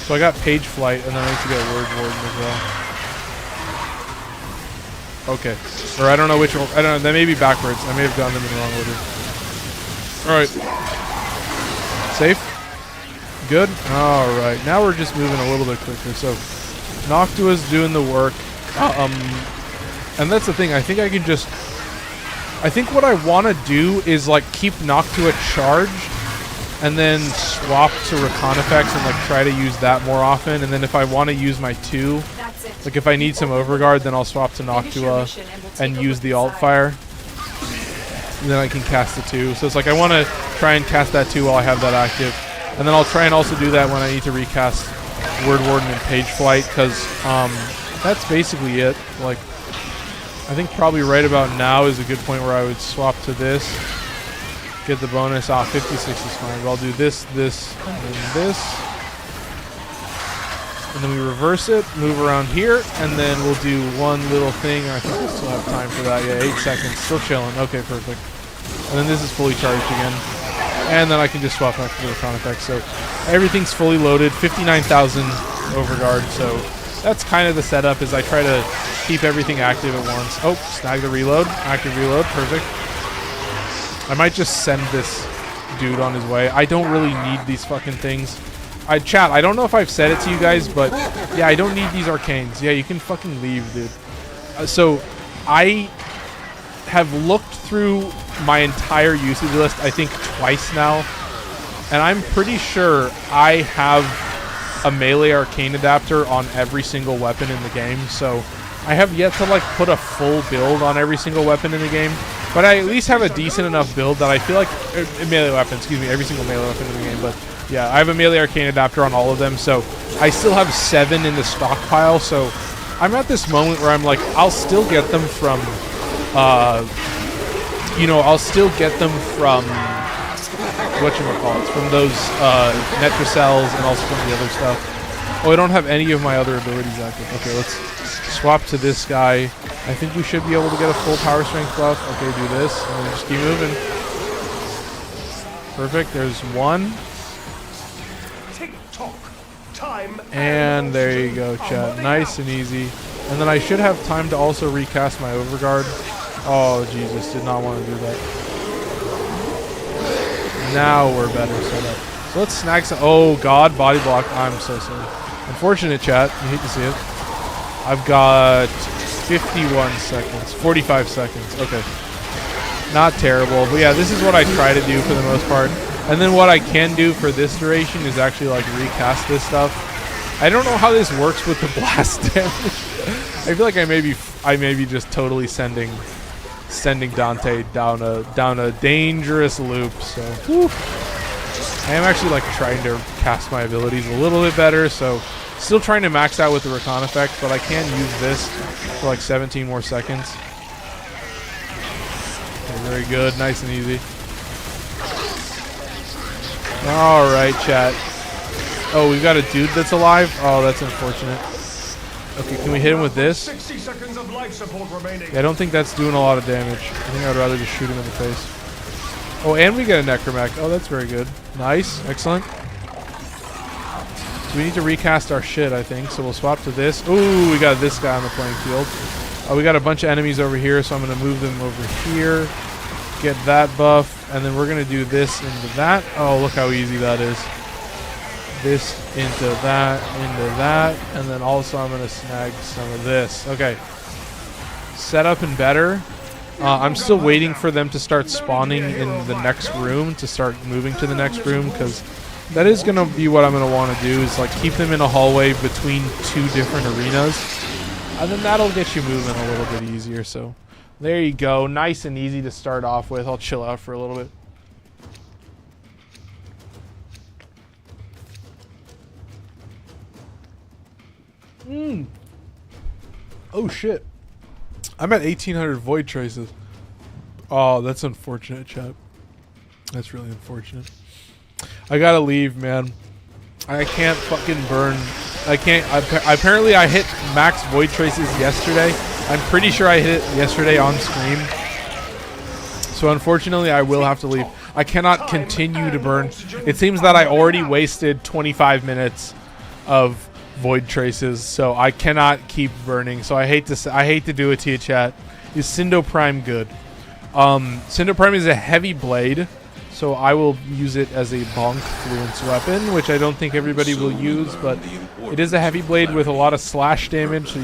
So I got Page Flight, and then I need to get Word Warden as well. Okay. Or I don't know which one. I don't know. That may be backwards. I may have gone them in the wrong order. Alright. Safe? Good? Alright. Now we're just moving a little bit quicker. So Noctua's doing the work. And that's the thing. I think I can just... I think what I want to do is like keep Noctua charged and then swap to recon effects and like try to use that more often. And then if I want to use my 2, like if I need some overguard, then I'll swap to Noctua and use the alt fire. And then I can cast the 2. So it's like I want to try and cast that 2 while I have that active. And then I'll try and also do that when I need to recast Word Warden and Page Flight, because that's basically it. Like, I think probably right about now is a good point where I would swap to this. Get the bonus. 56 is fine. But I'll do this, this, and then this. And then we reverse it, move around here, and then we'll do one little thing. I think we'll still have time for that. Yeah, 8 seconds. Still chilling. Okay, perfect. And then this is fully charged again. And then I can just swap back to the recon effect. So everything's fully loaded. 59,000 overguard. So that's kind of the setup, is I try to keep everything active at once. Oh, snag the reload. Active reload. Perfect. I might just send this dude on his way. I don't really need these fucking things. Chat, I don't know if I've said it to you guys, but yeah, I don't need these arcanes. Yeah, you can fucking leave, dude. So I have looked through my entire usage list, I think twice now, and I'm pretty sure I have a melee arcane adapter on every single weapon in the game. So I have yet to like put a full build on every single weapon in the game, but I at least have a decent enough build that I feel like melee weapon, excuse me, every single melee weapon in the game. But yeah, I have a melee arcane adapter on all of them, so I still have 7 in the stockpile. So I'm at this moment where I'm like, I'll still get them from, you know, I'll still get them from whatchamacallit, from those Netracells and also from the other stuff. Oh, I don't have any of my other abilities active. Okay, let's swap to this guy. I think we should be able to get a full power strength buff. Okay, do this, and then just keep moving. Perfect, there's 1. And there you go, chat. Nice and easy. And then I should have time to also recast my overguard. Oh, Jesus, did not want to do that. Now we're better set up. So let's snag some. Oh, God, body block. I'm so sorry. Unfortunate, chat. You hate to see it. I've got 51 seconds. 45 seconds. Okay. Not terrible. But yeah, this is what I try to do for the most part. And then what I can do for this duration is actually like recast this stuff. I don't know how this works with the blast damage. I feel like I may be just totally sending Dante down a dangerous loop. So whew. I am actually like trying to cast my abilities a little bit better. So still trying to max out with the recon effect, but I can use this for like 17 more seconds. Okay, very good, nice and easy. Alright, chat. Oh, we've got a dude that's alive? Oh, that's unfortunate. Okay, can we hit him with this? 60 seconds of life support remaining. Yeah, I don't think that's doing a lot of damage. I think I'd rather just shoot him in the face. Oh, and we get a necromech. Oh, that's very good. Nice. Excellent. So we need to recast our shit, I think. So we'll swap to this. Ooh, we got this guy on the playing field. Oh, we got a bunch of enemies over here, so I'm going to move them over here. Get that buff. And then we're going to do this into that. Oh, look how easy that is. This into that, and then also I'm going to snag some of this. Okay. Set up and better. I'm still waiting for them to start spawning in the next room, to start moving to the next room, because that is going to be what I'm going to want to do, is like keep them in a hallway between 2 different arenas. And then that'll get you moving a little bit easier. So there you go. Nice and easy to start off with. I'll chill out for a little bit. Oh shit. I'm at 1800 void traces. Oh, that's unfortunate, chat. That's really unfortunate. I gotta leave, man. I can't fucking burn. I can't. Apparently I hit max void traces yesterday. I'm pretty sure I hit it yesterday on stream. So unfortunately I will have to leave. I cannot continue to burn. It seems that I already wasted 25 minutes of void traces, so I cannot keep burning. So I hate to do it to you, chat. Is Cindo Prime good? Cindo Prime is a heavy blade, so I will use it as a bonk fluence weapon, which I don't think everybody will use, but it is a heavy blade with a lot of slash damage, so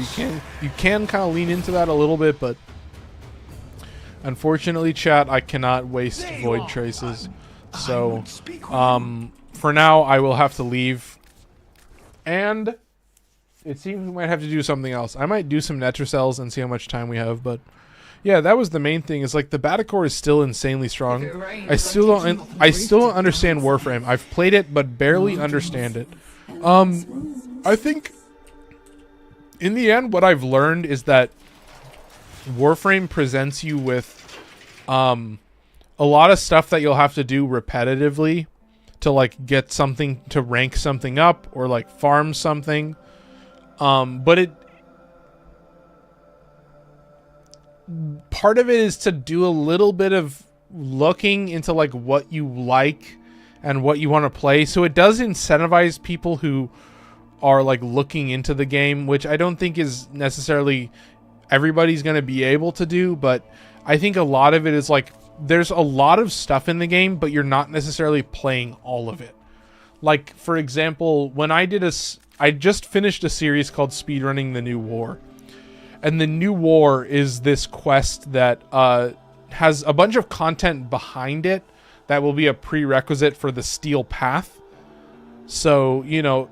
you can kind of lean into that a little bit, but unfortunately, chat, I cannot waste void traces. So, for now, I will have to leave. And it seems we might have to do something else. I might do some Netrocells and see how much time we have, but yeah, that was the main thing. Is like the Battacor is still insanely strong. I still don't understand Warframe. I've played it, but barely understand it. I think in the end, what I've learned is that Warframe presents you with a lot of stuff that you'll have to do repetitively to like get something, to rank something up or like farm something. But part of it is to do a little bit of looking into like what you like and what you want to play. So it does incentivize people who are like looking into the game, which I don't think is necessarily everybody's going to be able to do. But I think a lot of it is like, there's a lot of stuff in the game, but you're not necessarily playing all of it. Like, for example, when I just finished a series called Speedrunning the New War. And the New War is this quest that has a bunch of content behind it that will be a prerequisite for the Steel Path. So, you know,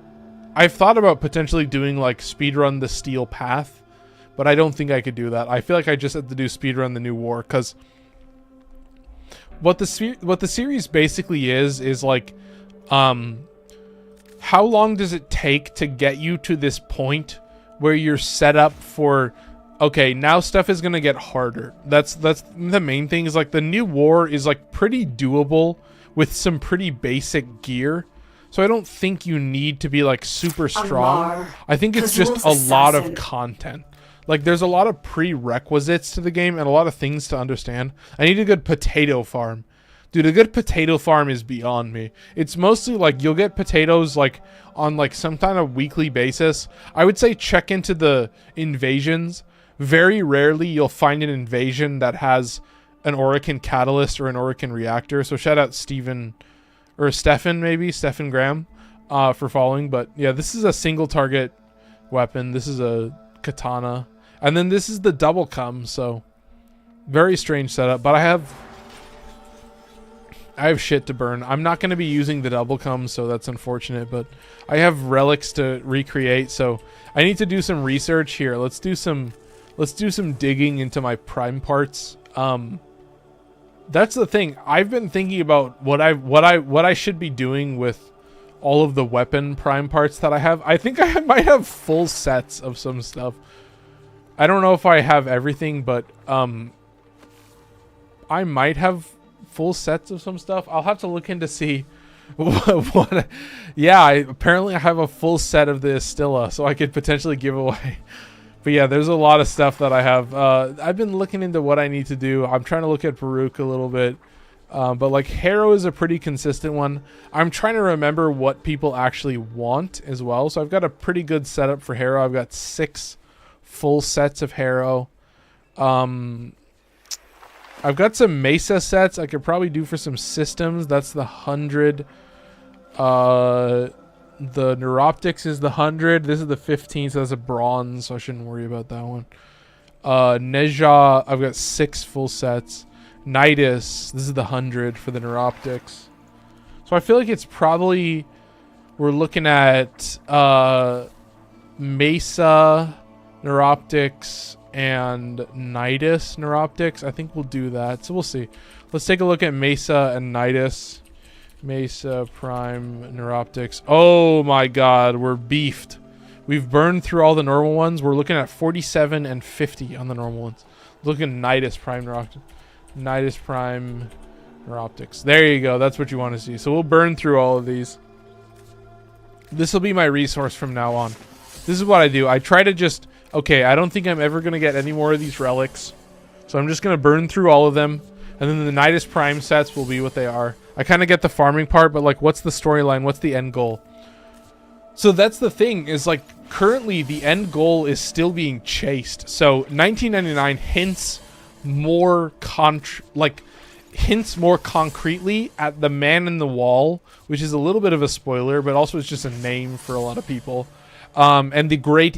I've thought about potentially doing like Speedrun the Steel Path, but I don't think I could do that. I feel like I just have to do Speedrun the New War, because what the series basically is like, how long does it take to get you to this point where you're set up for, okay, now stuff is gonna get harder. That's the main thing. Is like the New War is like pretty doable with some pretty basic gear. So I don't think you need to be like super strong. I think it's just a lot of content. Like there's a lot of prerequisites to the game and a lot of things to understand. I need a good potato farm. Dude, a good potato farm is beyond me. It's mostly like you'll get potatoes like on like some kind of weekly basis. I would say check into the invasions. Very rarely you'll find an invasion that has an Orokin catalyst or an Orokin reactor. So shout out Stephen Graham for following. But yeah, this is a single target weapon. This is a katana. And then this is the double cum, so very strange setup. But I have shit to burn. I'm not going to be using the double cum, so that's unfortunate. But I have relics to recreate, so I need to do some research here. Let's do some digging into my prime parts. That's the thing. I've been thinking about what I should be doing with all of the weapon prime parts that I have. I think I might have full sets of some stuff. I don't know if I have everything, but I might have full sets of some stuff. I'll have to look into see what yeah, apparently I have a full set of the Estilla, so I could potentially give away. But yeah, there's a lot of stuff that I have. I've been looking into what I need to do. I'm trying to look at Baruch a little bit. But like Harrow is a pretty consistent one. I'm trying to remember what people actually want as well. So I've got a pretty good setup for Harrow. I've got 6 full sets of Harrow. I've got some Mesa sets I could probably do for some systems. That's the 100. The Neuroptics is the 100. This is the 15, so that's a bronze, so I shouldn't worry about that one. Neja, I've got 6 full sets. Nidus, this is the 100 for the Neuroptics. So I feel like it's probably, we're looking at Mesa Neuroptics and Nidus Neuroptics. I think we'll do that, so we'll see. Let's take a look at Mesa and Nidus. Mesa Prime Neuroptics. Oh my god, we're beefed. We've burned through all the normal ones. We're looking at 47 and 50 on the normal ones. Look at Nidus Prime Neuroptics. Nidus Prime Neuroptics. There you go. That's what you want to see. So we'll burn through all of these. This will be my resource from now on. This is what I do. I try to just... Okay, I don't think I'm ever going to get any more of these relics. So I'm just going to burn through all of them. And then the Nidus Prime sets will be what they are. I kind of get the farming part, but like, what's the storyline? What's the end goal? So that's the thing, is like, currently the end goal is still being chased. So 1999 hints more concretely at the Man in the Wall, which is a little bit of a spoiler, but also it's just a name for a lot of people. And the Great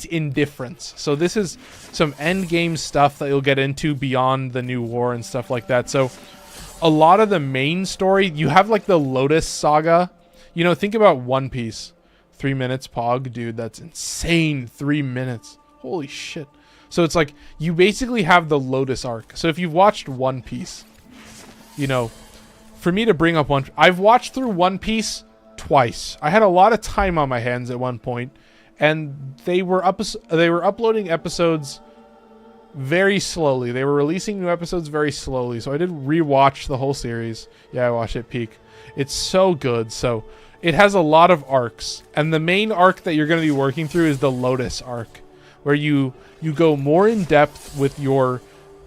Indifference. So this is some Endgame stuff that you'll get into beyond the New War and stuff like that. So a lot of the main story, you have like the Lotus Saga. You know, think about One Piece. 3 minutes, Pog. Dude, that's insane. 3 minutes. Holy shit. So it's like, you basically have the Lotus arc. So if you've watched One Piece, you know, for me to bring up I've watched through One Piece twice. I had a lot of time on my hands at one point, and they were uploading episodes very slowly. They were releasing new episodes very slowly. So I did rewatch the whole series. Yeah, I watched it peak. It's so good. So it has a lot of arcs, and the main arc that you're going to be working through is the Lotus arc, where you go more in depth with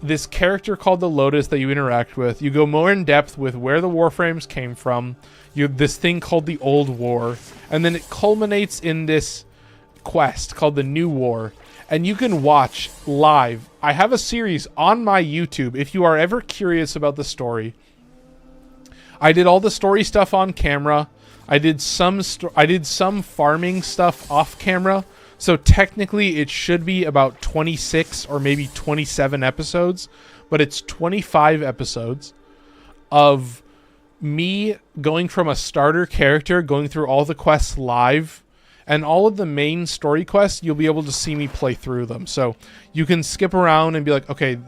this character called the Lotus that you interact with. You go more in depth with where the Warframes came from. You have this thing called the Old War, and then it culminates in this quest called the New War. And you can watch live. I have a series on my YouTube if you are ever curious about the story. I did all the story stuff on camera. I did some farming stuff off camera. So technically it should be about 26 or maybe 27 episodes, but it's 25 episodes of me going from a starter character, going through all the quests live, and all of the main story quests, you'll be able to see me play through them. So you can skip around and be like, okay,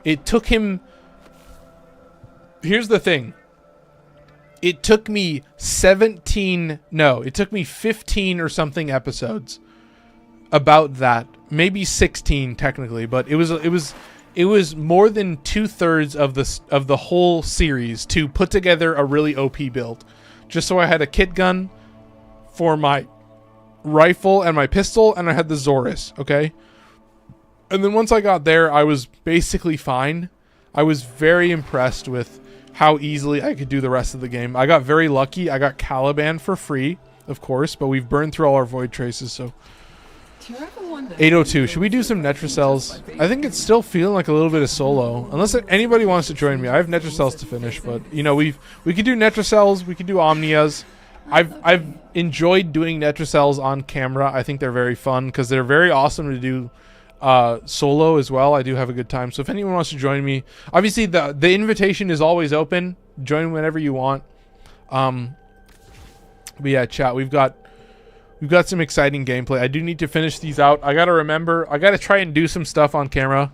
it took him, here's the thing. It took me 15 or something episodes about that. Maybe 16 technically, but it was more than 2/3 of the whole series to put together a really OP build. Just so I had a kit gun for my rifle and my pistol, and I had the Zorus, okay? And then once I got there, I was basically fine. I was very impressed with how easily I could do the rest of the game. I got very lucky. I got Caliban for free, of course, but we've burned through all our void traces, so 802. Should we do some Netracells? I think it's still feeling like a little bit of solo. Unless anybody wants to join me. I have Netracells to finish, but you know, we could do Netracells, we could do Omnias. I've enjoyed doing Netracells on camera. I think they're very fun because they're very awesome to do solo as well. I do have a good time. So if anyone wants to join me, obviously the invitation is always open. Join whenever you want. But yeah, chat, we've got some exciting gameplay. I do need to finish these out. I gotta try and do some stuff on camera.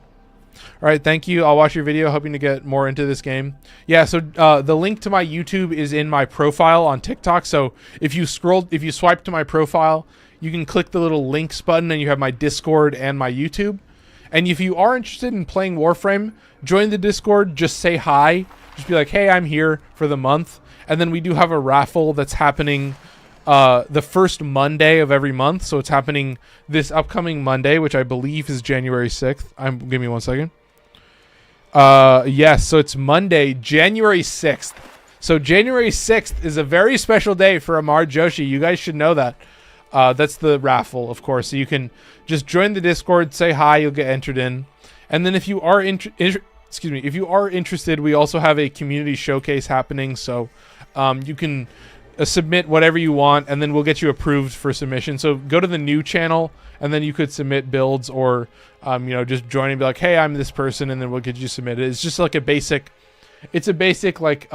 All right, thank you. I'll watch your video, hoping to get more into this game. Yeah, so the link to my YouTube is in my profile on TikTok. So if you swipe to my profile, you can click the little links button and you have my Discord and my YouTube. And if you are interested in playing Warframe, join the Discord, just say hi. Just be like, hey, I'm here for the month. And then we do have a raffle that's happening the first Monday of every month. So it's happening this upcoming Monday, which I believe is January 6th. Give me 1 second. Yes, so it's Monday, January 6th. So January 6th is a very special day for Amar Joshi. You guys should know that. That's the raffle, of course. So you can just join the Discord, say hi, you'll get entered in. And then if you are if you are interested, we also have a community showcase happening. So you can submit whatever you want, and then we'll get you approved for submission. So go to the new channel, and then you could submit builds, or just join and be like, hey, I'm this person, and then we'll get you submitted. It's just like a basic like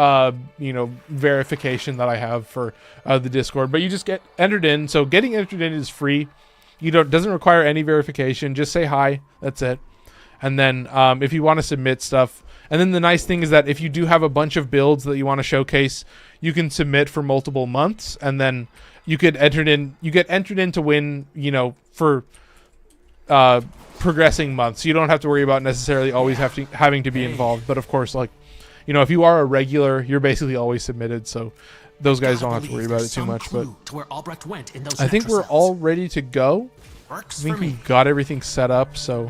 verification that I have for the Discord, but you just get entered in. So getting entered in is free. Doesn't require any verification. Just say hi, that's it. And then if you want to submit stuff, and then the nice thing is that if you do have a bunch of builds that you want to showcase, you can submit for multiple months, and then you get entered in to win, for progressing months. You don't have to worry about necessarily always having to be involved. But of course, if you are a regular, you're basically always submitted. So those guys don't have to worry about it too much. But I think we're all ready to go. I think we've got everything set up. So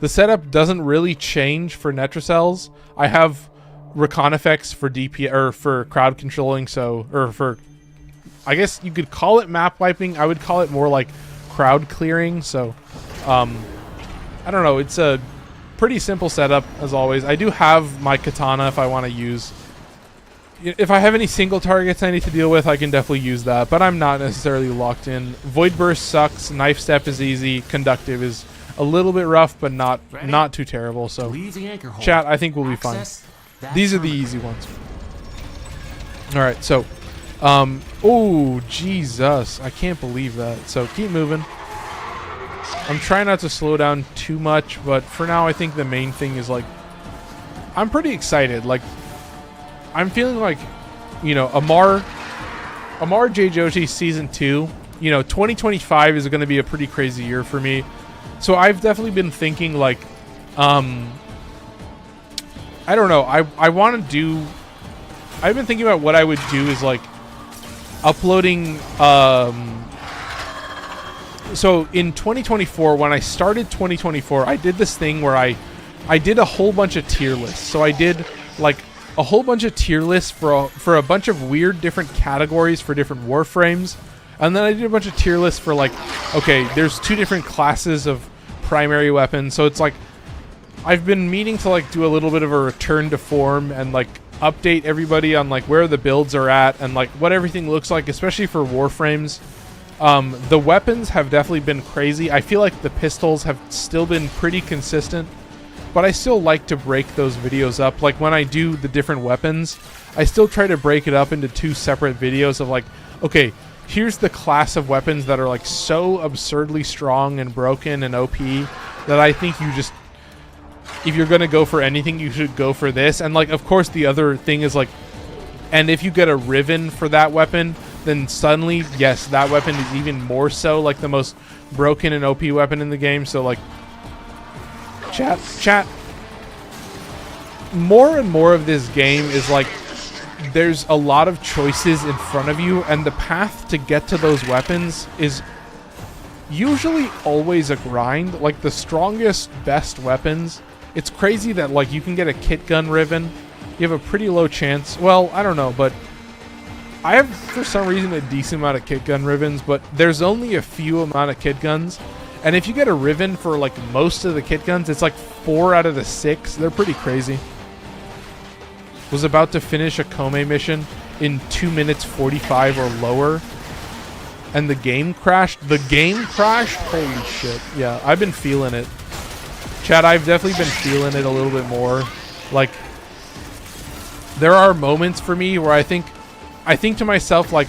the setup doesn't really change for Netracells. I have recon effects for DP or for crowd controlling. I guess you could call it map wiping. I would call it more like crowd clearing. So I don't know. It's a pretty simple setup as always. I do have my katana if I want to use. If I have any single targets I need to deal with, I can definitely use that. But I'm not necessarily locked in. Void Burst sucks. Knife Step is easy. Conductive is a little bit rough, but not too terrible. So chat, I think we'll be fine. These are the easy ones. All right, so, oh, Jesus. I can't believe that. So keep moving. I'm trying not to slow down too much, but for now, I think the main thing is, like, I'm pretty excited. Like, I'm feeling like, you know, Amar J. Joshi Season 2, you know, 2025 is going to be a pretty crazy year for me. So I've definitely been thinking, like, I don't know. I want to do... I've been thinking about what I would do is, like, uploading... So in 2024, when I started 2024, I did this thing where I did a whole bunch of tier lists. So I did, like, a whole bunch of tier lists for a bunch of weird different categories for different Warframes. And then I did a bunch of tier lists for, like, okay, there's 2 different classes of primary weapons. So it's like, I've been meaning to, like, do a little bit of a return to form and, like, update everybody on, like, where the builds are at and, like, what everything looks like, especially for Warframes. The weapons have definitely been crazy. I feel like the pistols have still been pretty consistent, but I still like to break those videos up. Like, when I do the different weapons, I still try to break it up into 2 separate videos of, like, okay, here's the class of weapons that are, like, so absurdly strong and broken and OP that I think you just, if you're gonna go for anything, you should go for this. And, like, of course, the other thing is, like, and if you get a Riven for that weapon, then suddenly, yes, that weapon is even more so, like, the most broken and OP weapon in the game. So, like, chat. More and more of this game is, like, there's a lot of choices in front of you, and the path to get to those weapons is usually always a grind. Like, the strongest, best weapons, it's crazy that, like, you can get a kit gun Riven. You have a pretty low chance. Well, I don't know, but I have, for some reason, a decent amount of kit gun Rivens, but there's only a few amount of kit guns. And if you get a Riven for, like, most of the kit guns, it's like 4 out of the 6. They're pretty crazy. Was about to finish a Kome mission in 2 minutes 45 or lower, and the game crashed. The game crashed? Holy shit. Yeah, I've been feeling it. Chat, I've definitely been feeling it a little bit more. Like, there are moments for me where I think to myself, like,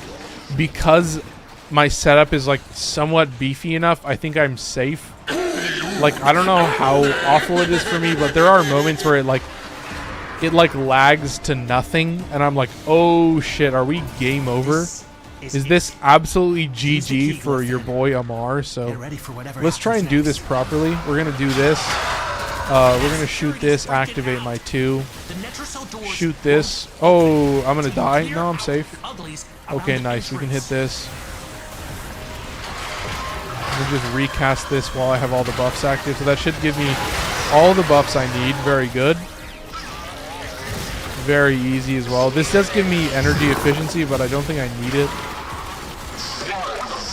because my setup is, like, somewhat beefy enough, I think I'm safe. Like, I don't know how awful it is for me, but there are moments where it lags to nothing, and I'm like, oh shit, are we game over? Is this absolutely GG for your boy Amar? So let's try and do this properly. We're gonna do this. We're gonna shoot this, activate my 2. Shoot this. Oh, I'm gonna die. No, I'm safe. Okay, nice. We can hit this. We'll just recast this while I have all the buffs active. So that should give me all the buffs I need. Very good. Very easy as well. This does give me energy efficiency, but I don't think I need it.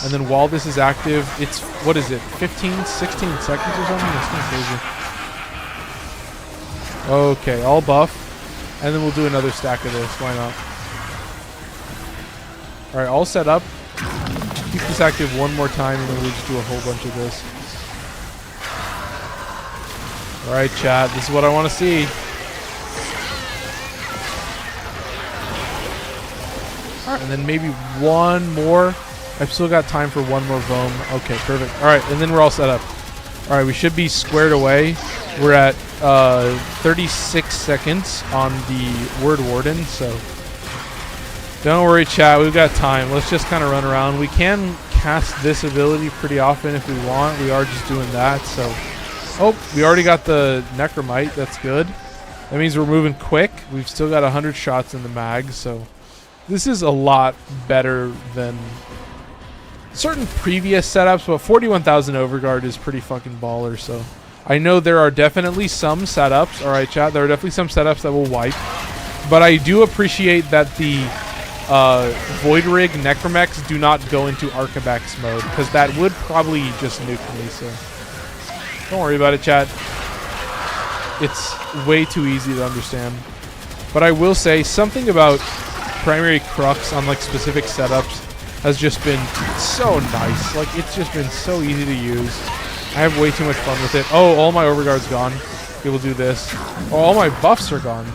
And then while this is active, it's, what is it, 15, 16 seconds or something? It's kind of crazy. Okay, all buff. And then we'll do another stack of this. Why not? Alright, all set up. Keep this active one more time, and then we'll just do a whole bunch of this. Alright, chat. This is what I want to see. Alright, and then maybe one more. I've still got time for one more Voam. Okay, perfect. Alright, and then we're all set up. Alright, we should be squared away. We're at 36 seconds on the Word Warden, so don't worry, chat. We've got time. Let's just kind of run around. We can cast this ability pretty often if we want. We are just doing that, so... Oh, we already got the Necromite. That's good. That means we're moving quick. We've still got 100 shots in the mag, so... This is a lot better than certain previous setups, but 41,000 Overguard is pretty fucking baller, so... I know there are definitely some setups, alright chat, there are definitely some setups that will wipe, but I do appreciate that the Void Rig Necromechs do not go into Arcabax mode, because that would probably just nuke me, so... Don't worry about it, chat. It's way too easy to understand. But I will say, something about primary Crux on, like, specific setups has just been so nice. Like, it's just been so easy to use. I have way too much fun with it. Oh, all my Overguard's gone. Okay, we'll do this. Oh, all my buffs are gone.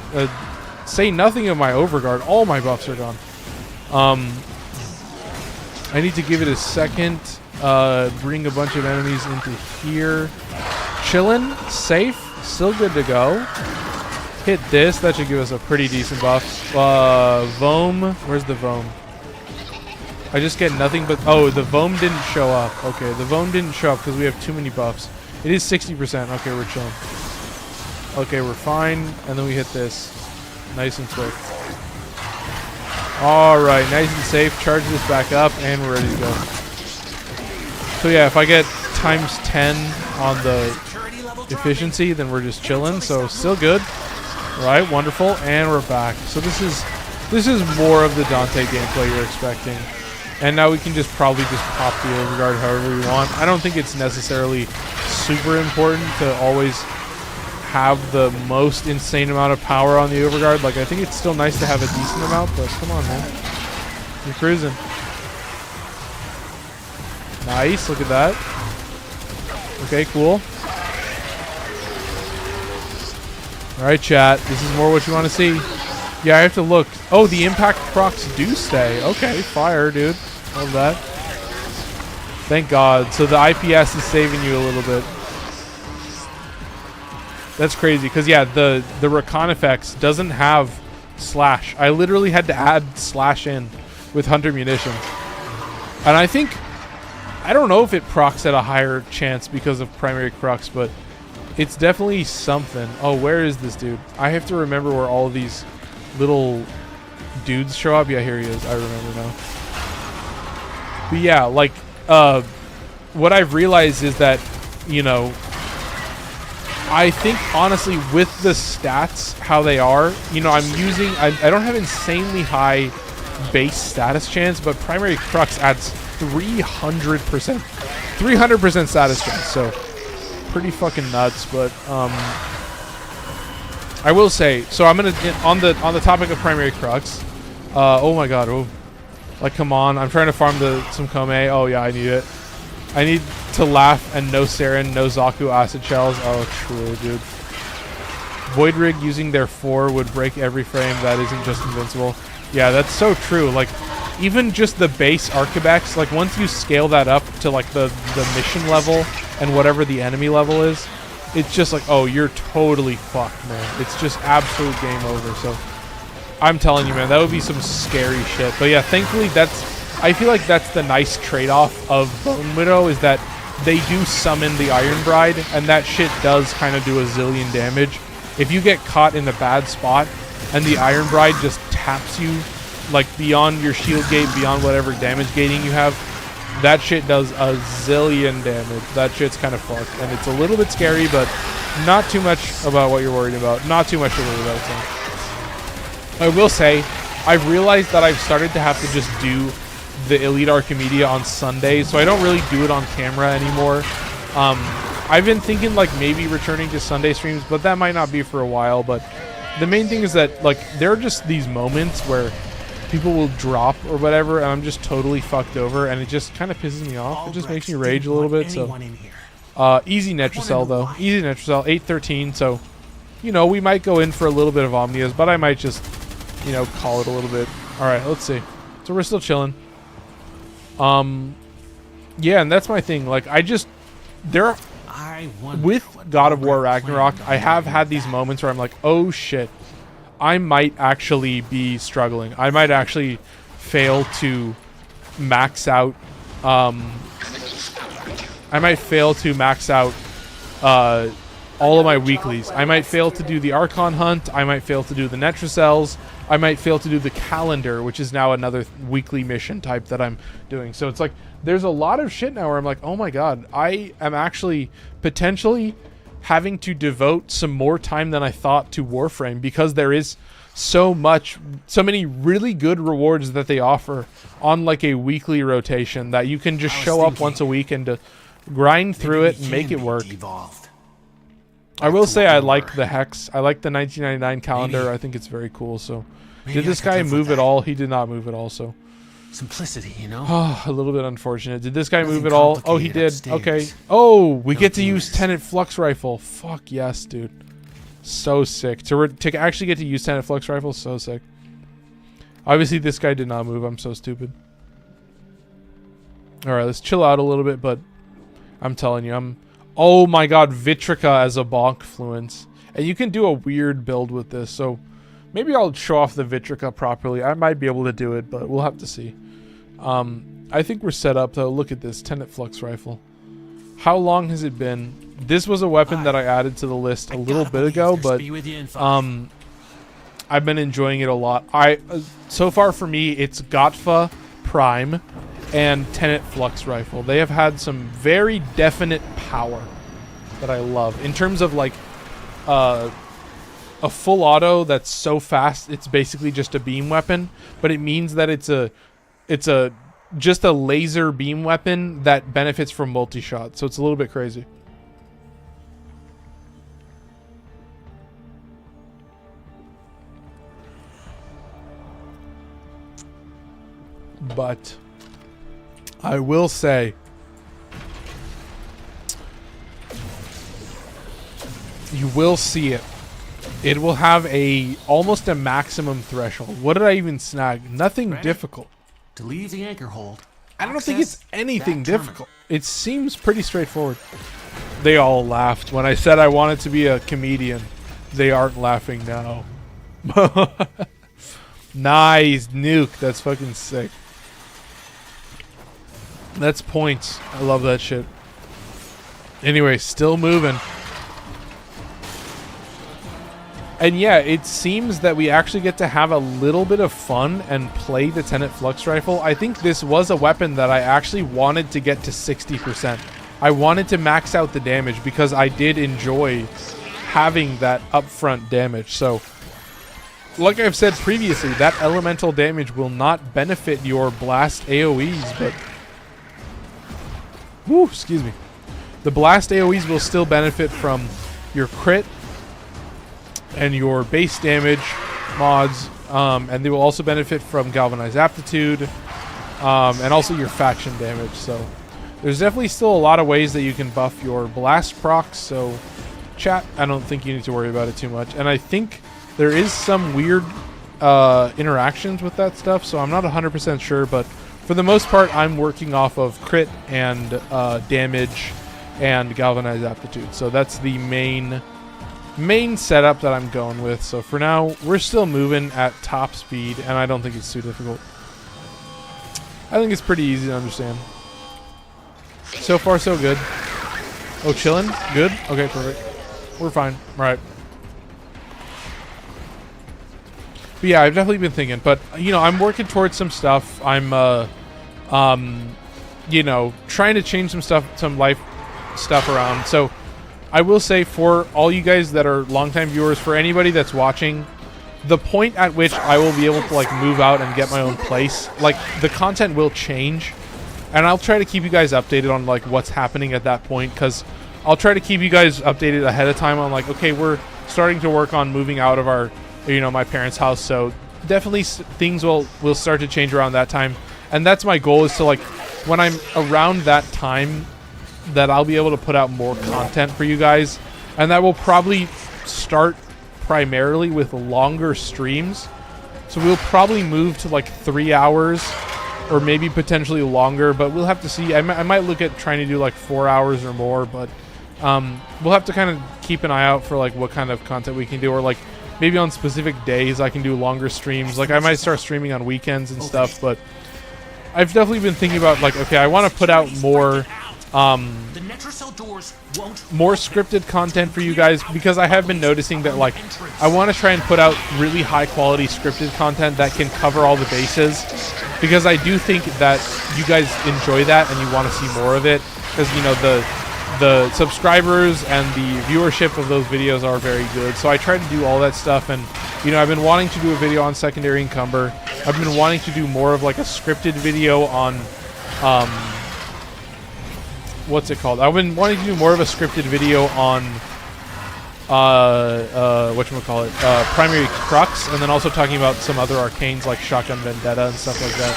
say nothing of my overguard. All my buffs are gone. I need to give it a second. Bring a bunch of enemies into here. Chillin', safe, still good to go. Hit this. That should give us a pretty decent buff. Voam. Where's the Voam? I just get nothing but... Oh, the Voam didn't show up. Okay, the Voam didn't show up because we have too many buffs. It is 60%. Okay, we're chilling. Okay, we're fine. And then we hit this. Nice and quick. Alright, nice and safe. Charge this back up, and we're ready to go. So yeah, if I get times 10 on the efficiency, then we're just chilling. So still good. Alright, wonderful. And we're back. So this is more of the Dante gameplay you're expecting. And now we can just probably just pop the overguard however we want. I don't think it's necessarily super important to always have the most insane amount of power on the overguard. Like, I think it's still nice to have a decent amount, but come on, man. You're cruising. Nice, look at that. Okay, cool. Alright, chat. This is more what you want to see. Yeah, I have to look. Oh, the impact procs do stay. Okay, fire, dude. Love that. Thank God. So the IPS is saving you a little bit. That's crazy, because yeah, the recon effects doesn't have slash. I literally had to add slash in with Hunter Munitions. And I think, I don't know if it procs at a higher chance because of primary crux, but it's definitely something. Oh, where is this dude? I have to remember where all of these little dudes show up. Yeah, here he is. I remember now. But yeah, like, what I've realized is that, you know, I think honestly with the stats how they are, you know, I don't have insanely high base status chance, but primary crux adds 300% status chance, so pretty fucking nuts. But I will say, so I'm gonna on the topic of primary crux. Oh my god, oh, like come on, I'm trying to farm some Kome. Oh yeah, I need it. I need to laugh and no Saren, no Zaku acid shells. Oh, true, dude. Void Rig using their 4 would break every frame. That isn't just invincible. Yeah, that's so true. Like, even just the base Arcabex, like once you scale that up to like the mission level and whatever the enemy level is, it's just like, oh, you're totally fucked, man. It's just absolute game over. So I'm telling you, man, that would be some scary shit. But yeah, thankfully I feel like that's the nice trade-off of Bone Widow, is that they do summon the Iron Bride, and that shit does kind of do a zillion damage. If you get caught in a bad spot, and the Iron Bride just taps you, like, beyond your shield gate, beyond whatever damage gating you have, that shit does a zillion damage. That shit's kind of fucked, and it's a little bit scary, but not too much about what you're worried about. Not too much to worry about, so. I will say, I've realized that I've started to have to just do the Elite Archimedia on Sunday, so I don't really do it on camera anymore. I've been thinking like maybe returning to Sunday streams, but that might not be for a while. But the main thing is that like there are just these moments where people will drop or whatever, and I'm just totally fucked over, and it just kind of pisses me off. It just makes me rage a little bit. So easy Netracell though, easy Netracell, 813. So you know, we might go in for a little bit of Omnias, but I might just, you know, call it a little bit. All right, let's see. So we're still chilling. Yeah, and that's my thing. Like, with God of War Ragnarok, I have had these moments where I'm like, oh shit, I might actually be struggling. I might actually fail to max out, all of my weeklies. I might fail to do the Archon Hunt. I might fail to do the Netracells. I might fail to do the Calendar, which is now another weekly mission type that I'm doing. So it's like, there's a lot of shit now where I'm like, oh my god, I am actually potentially having to devote some more time than I thought to Warframe, because there is so many really good rewards that they offer on like a weekly rotation that you can just show up once a week and to grind through it and make it work. I will say I like the Hex. I like the 1999 calendar. I think it's very cool. So, did this guy move at all? He did not move at all. So, simplicity, you know. Oh, a little bit unfortunate. Did this guy move at all? Oh, he did. Okay. Oh, we get to use Tenet Flux Rifle. Fuck yes, dude. So sick. To actually get to use Tenet Flux Rifle, so sick. Obviously, this guy did not move. I'm so stupid. Alright, let's chill out a little bit, but I'm telling you, oh my god, Vitrica as a bonk fluence. And you can do a weird build with this, so maybe I'll show off the Vitrica properly. I might be able to do it, but we'll have to see. I think we're set up, though. Look at this, Tenet Flux Rifle. How long has it been? This was a weapon that I added to the list a little bit ago, but I've been enjoying it a lot. So far for me, it's Gotfa Prime and Tenet Flux Rifle. They have had some very definite power that I love. In terms of like a full auto that's so fast, it's basically just a beam weapon, but it means that it's just a laser beam weapon that benefits from multi-shot. So it's a little bit crazy. But I will say, you will see it. It will have almost a maximum threshold. What did I even snag? Nothing difficult. To leave the anchor hold. I don't think it's anything difficult. It seems pretty straightforward. They all laughed when I said I wanted to be a comedian. They aren't laughing now. Nice nuke. That's fucking sick. That's points. I love that shit. Anyway, still moving. And yeah, it seems that we actually get to have a little bit of fun and play the Tenet Flux Rifle. I think this was a weapon that I actually wanted to get to 60%. I wanted to max out the damage because I did enjoy having that upfront damage. So, like I've said previously, that elemental damage will not benefit your blast AoEs, but... Woo, excuse me. The blast AoEs will still benefit from your crit and your base damage mods, and they will also benefit from galvanized aptitude, and also your faction damage. So there's definitely still a lot of ways that you can buff your blast procs. So chat, I don't think you need to worry about it too much. And I think there is some weird interactions with that stuff, so I'm not 100% sure, but for the most part, I'm working off of crit and damage and galvanized aptitude. So that's the main setup that I'm going with. So for now, we're still moving at top speed, and I don't think it's too difficult. I think it's pretty easy to understand. So far, so good. Oh, chilling? Good? Okay, perfect. We're fine. All right. But yeah, I've definitely been thinking, but you know, I'm working towards some stuff. I'm you know, trying to change some life stuff around. So I will say, for all you guys that are longtime viewers, for anybody that's watching, the point at which I will be able to like move out and get my own place, like the content will change, and I'll try to keep you guys updated on like what's happening at that point, because I'll try to keep you guys updated ahead of time on like, okay, we're starting to work on moving out of our, you know, my parents' house. So definitely things will start to change around that time, and that's my goal, is to like, when I'm around that time, that I'll be able to put out more content for you guys, and that will probably start primarily with longer streams. So we'll probably move to like 3 hours, or maybe potentially longer, but we'll have to see. I might look at trying to do like 4 hours or more, but we'll have to kind of keep an eye out for like what kind of content we can do, or like maybe on specific days I can do longer streams. Like I might start streaming on weekends and stuff, but I've definitely been thinking about like, okay, I want to put out more more scripted content for you guys, because I have been noticing that like I want to try and put out really high quality scripted content that can cover all the bases, because I do think that you guys enjoy that and you want to see more of it, because you know the subscribers and the viewership of those videos are very good. So I try to do all that stuff, and you know, I've been wanting to do a video on secondary encumber. I've been wanting to do more of like a scripted video on what's it called? I've been wanting to do more of a scripted video on whatchamacallit, Primary Crux, and then also talking about some other arcanes like Shotgun Vendetta and stuff like that.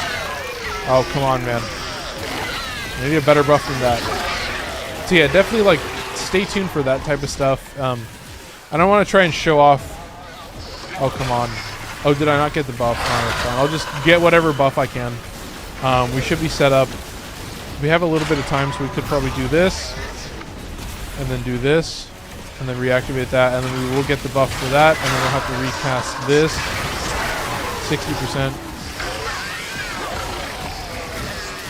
Oh, come on, man. I need a better buff than that. So yeah, definitely like stay tuned for that type of stuff. I don't want to try and show off. Oh, come on. Oh, did I not get the buff? No, that's fine. I'll just get whatever buff I can. We should be set up. We have a little bit of time, so we could probably do this. And then do this. And then reactivate that. And then we will get the buff for that. And then we'll have to recast this. 60%.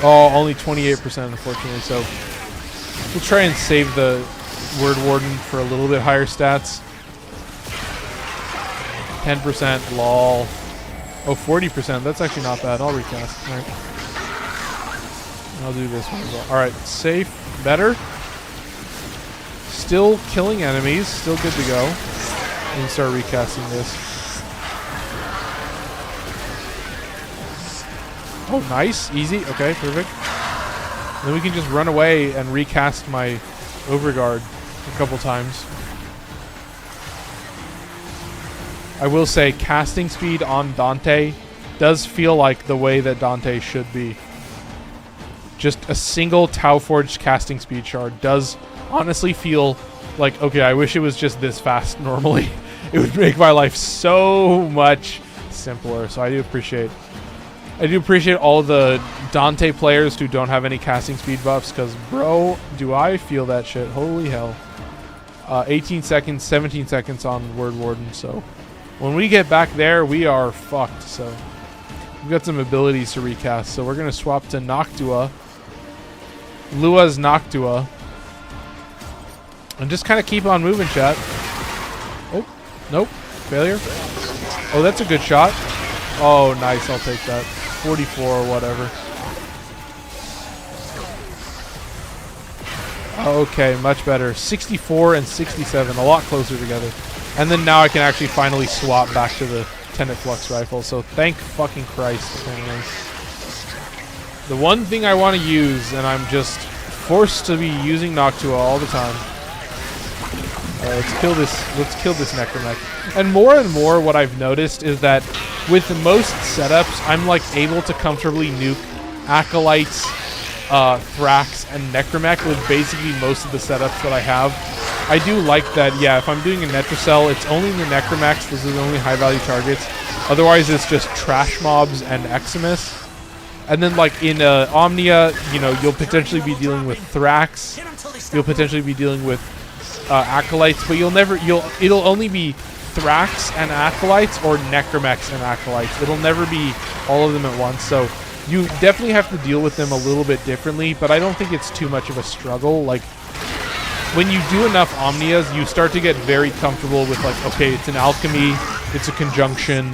Oh, only 28%, unfortunately. So we'll try and save the Word Warden for a little bit higher stats. 10%, lol. Oh, 40%. That's actually not bad. I'll recast. All right. I'll do this one as well. All right, safe, better. Still killing enemies. Still good to go. And start recasting this. Oh, nice. Easy. Okay, perfect. Then we can just run away and recast my Overguard a couple times. I will say casting speed on Dante does feel like the way that Dante should be. Just a single Tau Forged casting speed shard does honestly feel like, okay, I wish it was just this fast normally. It would make my life so much simpler. So I do appreciate all the Dante players who don't have any casting speed buffs, because, bro, do I feel that shit. Holy hell. 18 seconds, 17 seconds on Word Warden, so when we get back there, we are fucked. So we've got some abilities to recast. So we're going to swap to Noctua. Lua's Noctua. And just kind of keep on moving, chat. Oh, nope. Failure. Oh, that's a good shot. Oh, nice. I'll take that. 44 or whatever. Okay, much better. 64 and 67. A lot closer together. And then now I can actually finally swap back to the Tenet Flux rifle. So thank fucking Christ. Apparently. The one thing I want to use, and I'm just forced to be using Noctua all the time. Let's kill this Necromech. And more what I've noticed is that with most setups, I'm like able to comfortably nuke Acolytes, Thrax, and Necromech with basically most of the setups that I have. I do like that, yeah, if I'm doing a Netracell, it's only the Necromechs. Those are the only high-value targets. Otherwise, it's just Trash Mobs and Eximus. And then, like, in Omnia, you know, you'll potentially be dealing with Thrax. You'll potentially be dealing with Acolytes, but it'll only be Thrax and Acolytes or Necromechs and Acolytes. It'll never be all of them at once, so you definitely have to deal with them a little bit differently, but I don't think it's too much of a struggle. Like, when you do enough Omnias, you start to get very comfortable with, like, okay, it's an Alchemy, it's a Conjunction,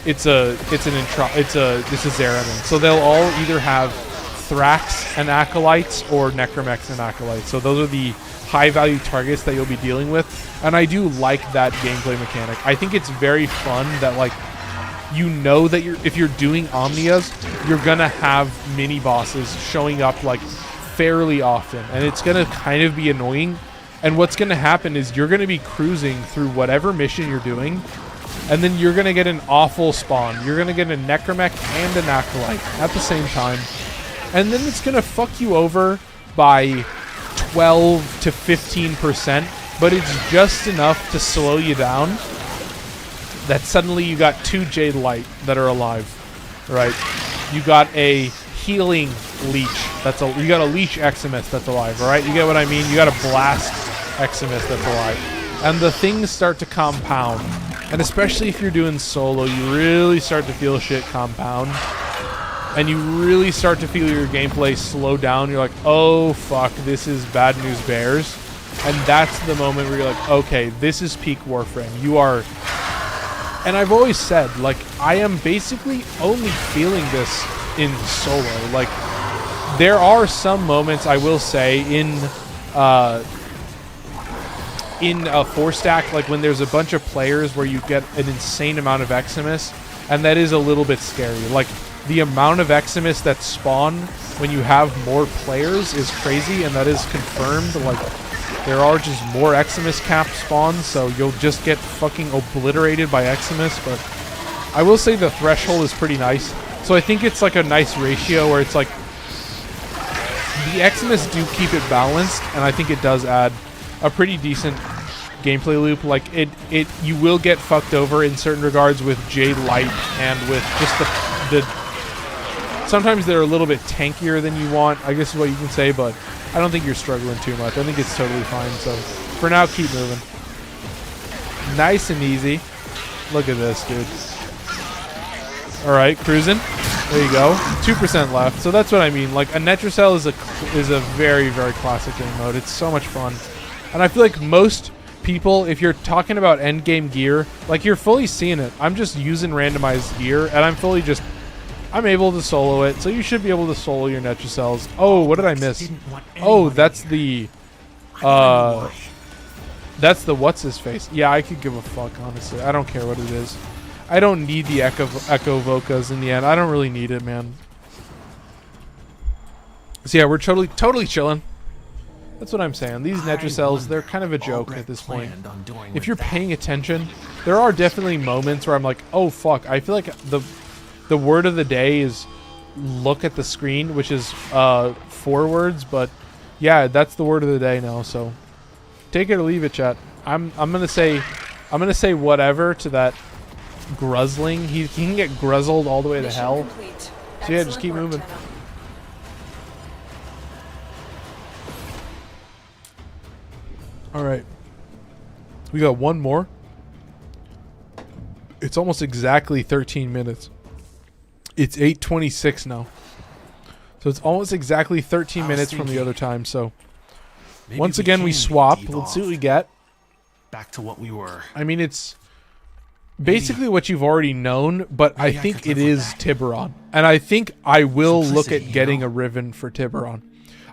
it's a Zeramin. So they'll all either have Thrax and Acolytes or Necromechs and Acolytes. So those are the high-value targets that you'll be dealing with, and I do like that gameplay mechanic. I think it's very fun that, like, you know that if you're doing Omnias, you're gonna have mini bosses showing up like fairly often, and it's gonna kind of be annoying. And what's gonna happen is you're gonna be cruising through whatever mission you're doing, and then you're gonna get an awful spawn. You're gonna get a Necromech and an Acolyte at the same time, and then it's gonna fuck you over by 12 to 15%, but it's just enough to slow you down that suddenly you got 2 Jade Light that are alive, right? You got a healing leech you got a leech Eximus that's alive, all right? You get what I mean? You got a blast Eximus that's alive, and the things start to compound. And especially if you're doing solo, you really start to feel shit compound. And you really start to feel your gameplay slow down. You're like, oh, fuck, this is bad news bears. And that's the moment where you're like, okay, this is peak Warframe. You are... And I've always said, like, I am basically only feeling this in solo. Like, there are some moments, I will say, in a 4-stack, like when there's a bunch of players where you get an insane amount of Eximus, and that is a little bit scary. Like, the amount of Eximus that spawn when you have more players is crazy, and that is confirmed. Like, there are just more Eximus cap spawns, so you'll just get fucking obliterated by Eximus, but I will say the threshold is pretty nice. So I think it's like a nice ratio where it's like the Eximus do keep it balanced, and I think it does add a pretty decent gameplay loop. Like you will get fucked over in certain regards with Jade Light and with just the sometimes they're a little bit tankier than you want, I guess is what you can say, but I don't think you're struggling too much. I think it's totally fine. So for now, keep moving. Nice and easy. Look at this, dude. All right, cruising. There you go. 2% left. So that's what I mean. Like a Netracell is a very, very classic game mode. It's so much fun. And I feel like most people, if you're talking about endgame gear, like you're fully seeing it. I'm just using randomized gear, and I'm able to solo it. So you should be able to solo your Netracells. Oh, what did I miss? Oh, that's the what's his face. Yeah, I could give a fuck, honestly. I don't care what it is. I don't need the Echo Vocas in the end. I don't really need it, man. So yeah, we're totally chilling. That's what I'm saying. These Netracells, they're kind of a joke at this point. If you're paying attention, there are definitely moments where I'm like, oh fuck. I feel like the word of the day is look at the screen, which is 4 words, but yeah, that's the word of the day now. So take it or leave it, chat. I'm gonna say whatever to that Gruzzling. He can get gruzzled all the way to hell. So yeah, just keep moving. All right, we got one more. It's almost exactly 13 minutes. It's 8:26 now, so it's almost exactly 13 minutes from the other time. So once again, we swap. Let's see what we get. Back to what we were. I mean, it's basically what you've already known, but I think it is Tiburon. And I think I will look at getting a Riven for Tiburon.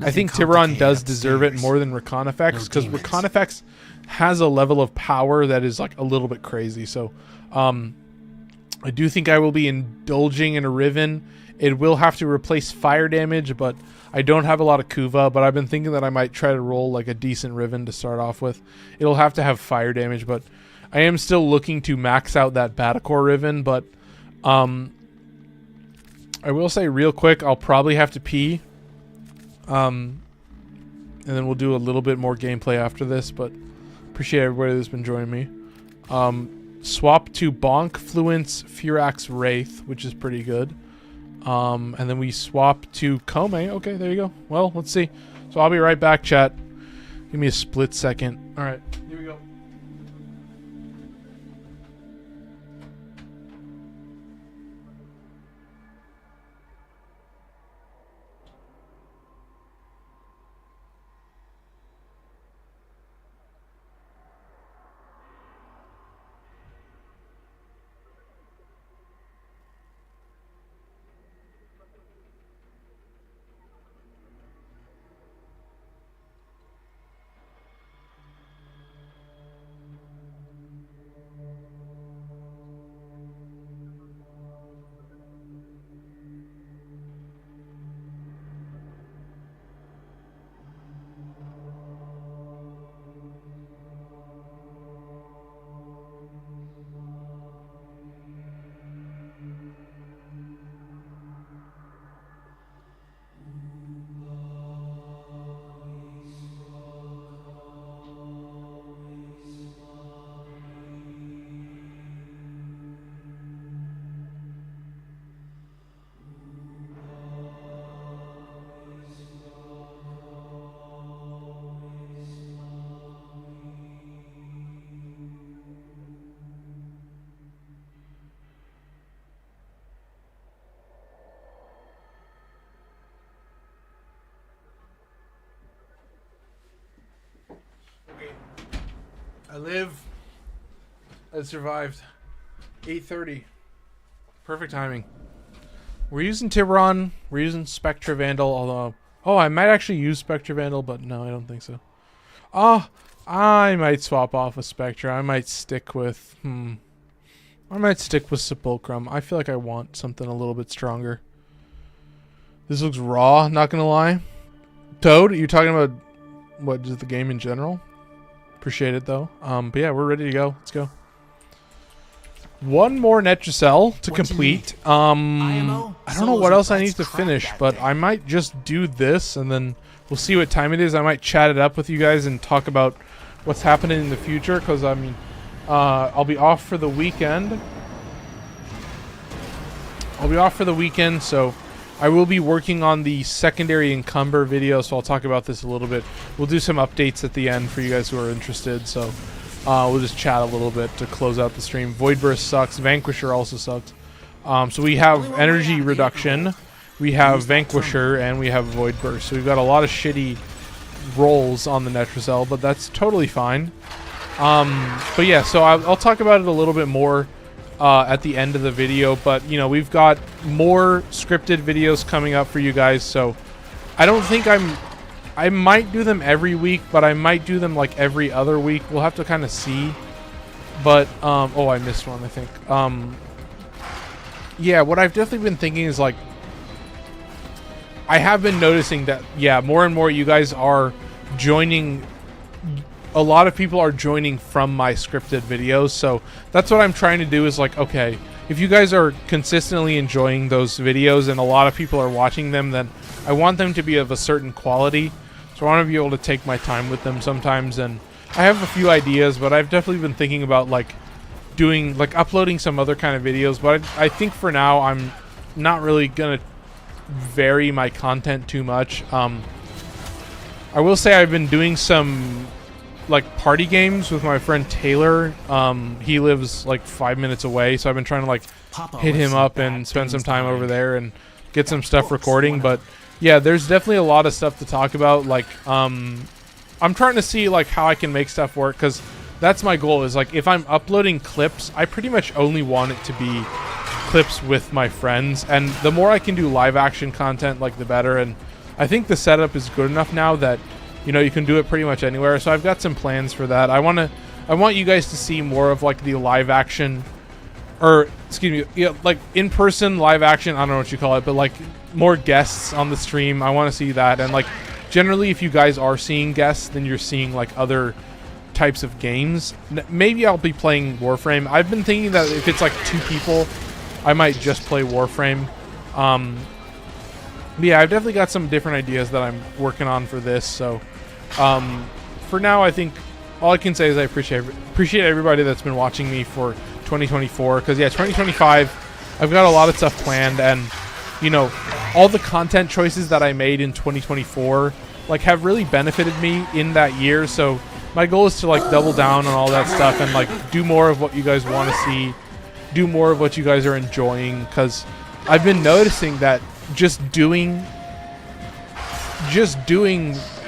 I think Tiburon does deserve it more than Reconifex, because Reconifex has a level of power that is like a little bit crazy. So I do think I will be indulging in a Riven. It will have to replace fire damage, but I don't have a lot of KUVA, but I've been thinking that I might try to roll like a decent Riven to start off with. It'll have to have fire damage, but I am still looking to max out that Battacor Riven, but I will say real quick, I'll probably have to pee. And then we'll do a little bit more gameplay after this, but appreciate everybody that's been joining me. Swap to Bonk, Fluence, Furax, Wraith, which is pretty good. And then we swap to Kome. Okay, there you go. Well, let's see. So I'll be right back, chat. Give me a split second. All right, here we go. I live. I survived. 8:30. Perfect timing. We're using Tiburon. We're using Spectra Vandal, although... Oh, I might actually use Spectra Vandal, but no, I don't think so. Oh, I might swap off with Spectra. I might stick with... I might stick with Sepulchrum. I feel like I want something a little bit stronger. This looks raw, not gonna lie. Toad, you're talking about... What, just the game in general? Appreciate it though. But yeah, we're ready to go. Let's go. One more Netracell to complete. I don't know what else I need to finish, but I might just do this and then we'll see what time it is. I might chat it up with you guys and talk about what's happening in the future, because I mean, I'll be off for the weekend. So I will be working on the secondary encumber video, so I'll talk about this a little bit. We'll do some updates at the end for you guys who are interested, so we'll just chat a little bit to close out the stream. Void Burst sucks. Vanquisher also sucks. So we have energy reduction, we have Vanquisher, and we have Void Burst. So we've got a lot of shitty rolls on the Netracell, but that's totally fine. But yeah, so I'll talk about it a little bit more at the end of the video, but you know, we've got more scripted videos coming up for you guys, so I don't think I might do them every week, but I might do them like every other week. We'll have to kind of see. But oh, I missed one, I think. Yeah, what I've definitely been thinking is like, I have been noticing that, yeah, more and more you guys are joining. A lot of people are joining from my scripted videos, so that's what I'm trying to do is like, okay, if you guys are consistently enjoying those videos and a lot of people are watching them, then I want them to be of a certain quality. So I want to be able to take my time with them sometimes, and I have a few ideas, but I've definitely been thinking about like doing, like uploading some other kind of videos, but I think for now I'm not really gonna vary my content too much. I will say I've been doing some like party games with my friend Taylor. He lives like 5 minutes away, so I've been trying to like hit him up and spend some time over there and get some stuff recording. But yeah, there's definitely a lot of stuff to talk about. Like I'm trying to see like how I can make stuff work, because that's my goal. Is like, if I'm uploading clips, I pretty much only want it to be clips with my friends, and the more I can do live action content, like the better. And I think the setup is good enough now that, you know, you can do it pretty much anywhere. So I've got some plans for that. I want you guys to see more of like the live action, or excuse me, yeah, like in-person live action, I don't know what you call it, but like more guests on the stream. I want to see that. And like generally, if you guys are seeing guests, then you're seeing like other types of games. Maybe I'll be playing Warframe. I've been thinking that if it's like 2 people, I might just play Warframe. But yeah, I've definitely got some different ideas that I'm working on for this. So for now, I think all I can say is I appreciate everybody that's been watching me for 2024, because yeah, 2025 I've got a lot of stuff planned, and you know, all the content choices that I made in 2024 like have really benefited me in that year. So my goal is to like double down on all that stuff and like do more of what you guys want to see, do more of what you guys are enjoying, because I've been noticing that just doing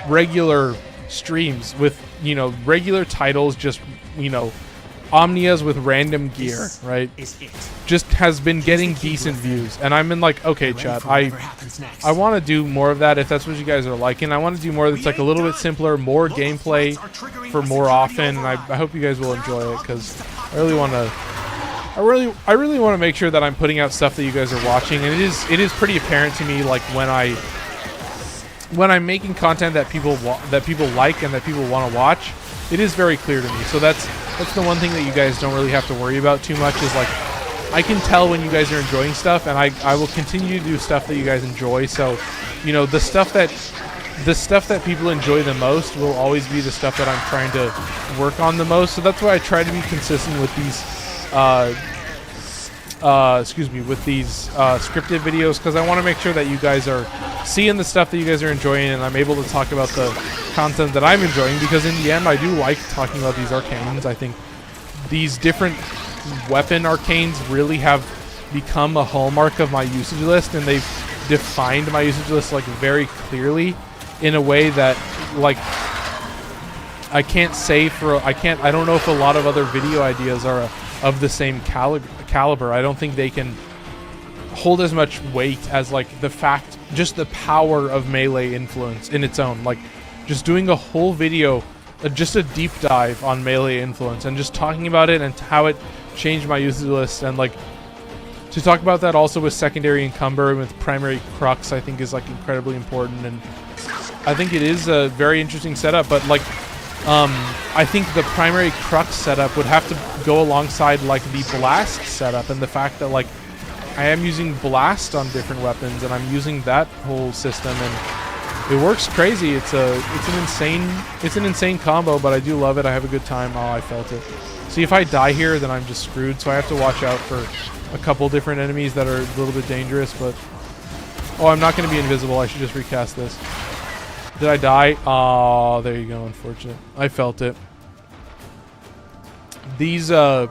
regular streams with, you know, regular titles, just, you know, Omnias with random gear, right, just has been getting decent views. And I'm in like, okay, chat, I want to do more of that if that's what you guys are liking. I want to do more that's like a little bit simpler, more gameplay for more often. And I hope you guys will enjoy it, because I really want to I really want to make sure that I'm putting out stuff that you guys are watching. And it is pretty apparent to me, like when I'm making content that people like and that people want to watch, it is very clear to me. So that's the one thing that you guys don't really have to worry about too much, is like, I can tell when you guys are enjoying stuff, and I will continue to do stuff that you guys enjoy. So, you know, the stuff that people enjoy the most will always be the stuff that I'm trying to work on the most. So that's why I try to be consistent with these scripted videos, because I want to make sure that you guys are seeing the stuff that you guys are enjoying, and I'm able to talk about the content that I'm enjoying, because in the end I do like talking about these arcanes. I think these different weapon arcanes really have become a hallmark of my usage list, and they've defined my usage list like very clearly in a way that like I don't know if a lot of other video ideas are of the same caliber. I don't think they can hold as much weight as like just the power of melee influence in its own. Like just doing a whole video, just a deep dive on melee influence, and just talking about it and how it changed my usage list, and like to talk about that also with secondary encumber and with primary crux, I think is like incredibly important. And I think it is a very interesting setup, but like I think the primary crux setup would have to go alongside like the blast setup, and the fact that like I am using blast on different weapons, and I'm using that whole system, and It works crazy. It's an insane combo, but I do love it. I have a good time. Oh, I felt it. See, if I die here, then I'm just screwed. So I have to watch out for a couple different enemies that are a little bit dangerous. But oh, I'm not going to be invisible. I should just recast this. Did I die? Oh, there you go. Unfortunate. I felt it. These I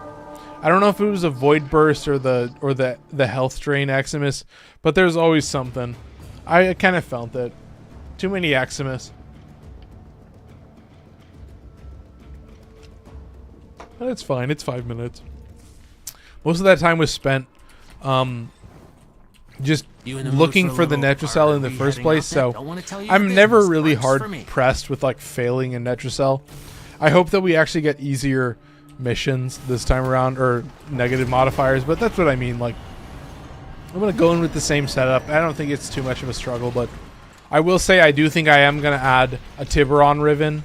don't know if it was a Void Burst or the Health Drain Eximus, but there's always something. I kind of felt it. Too many Eximus. But it's fine. It's 5 minutes. Most of that time was spent just looking for the Netracell in the first place, so I'm never really hard pressed with like failing in Netracell. I hope that we actually get easier missions this time around, or negative modifiers, but that's what I mean. Like, I'm gonna go in with the same setup. I don't think it's too much of a struggle, but I will say I do think I am gonna add a Tiburon Riven.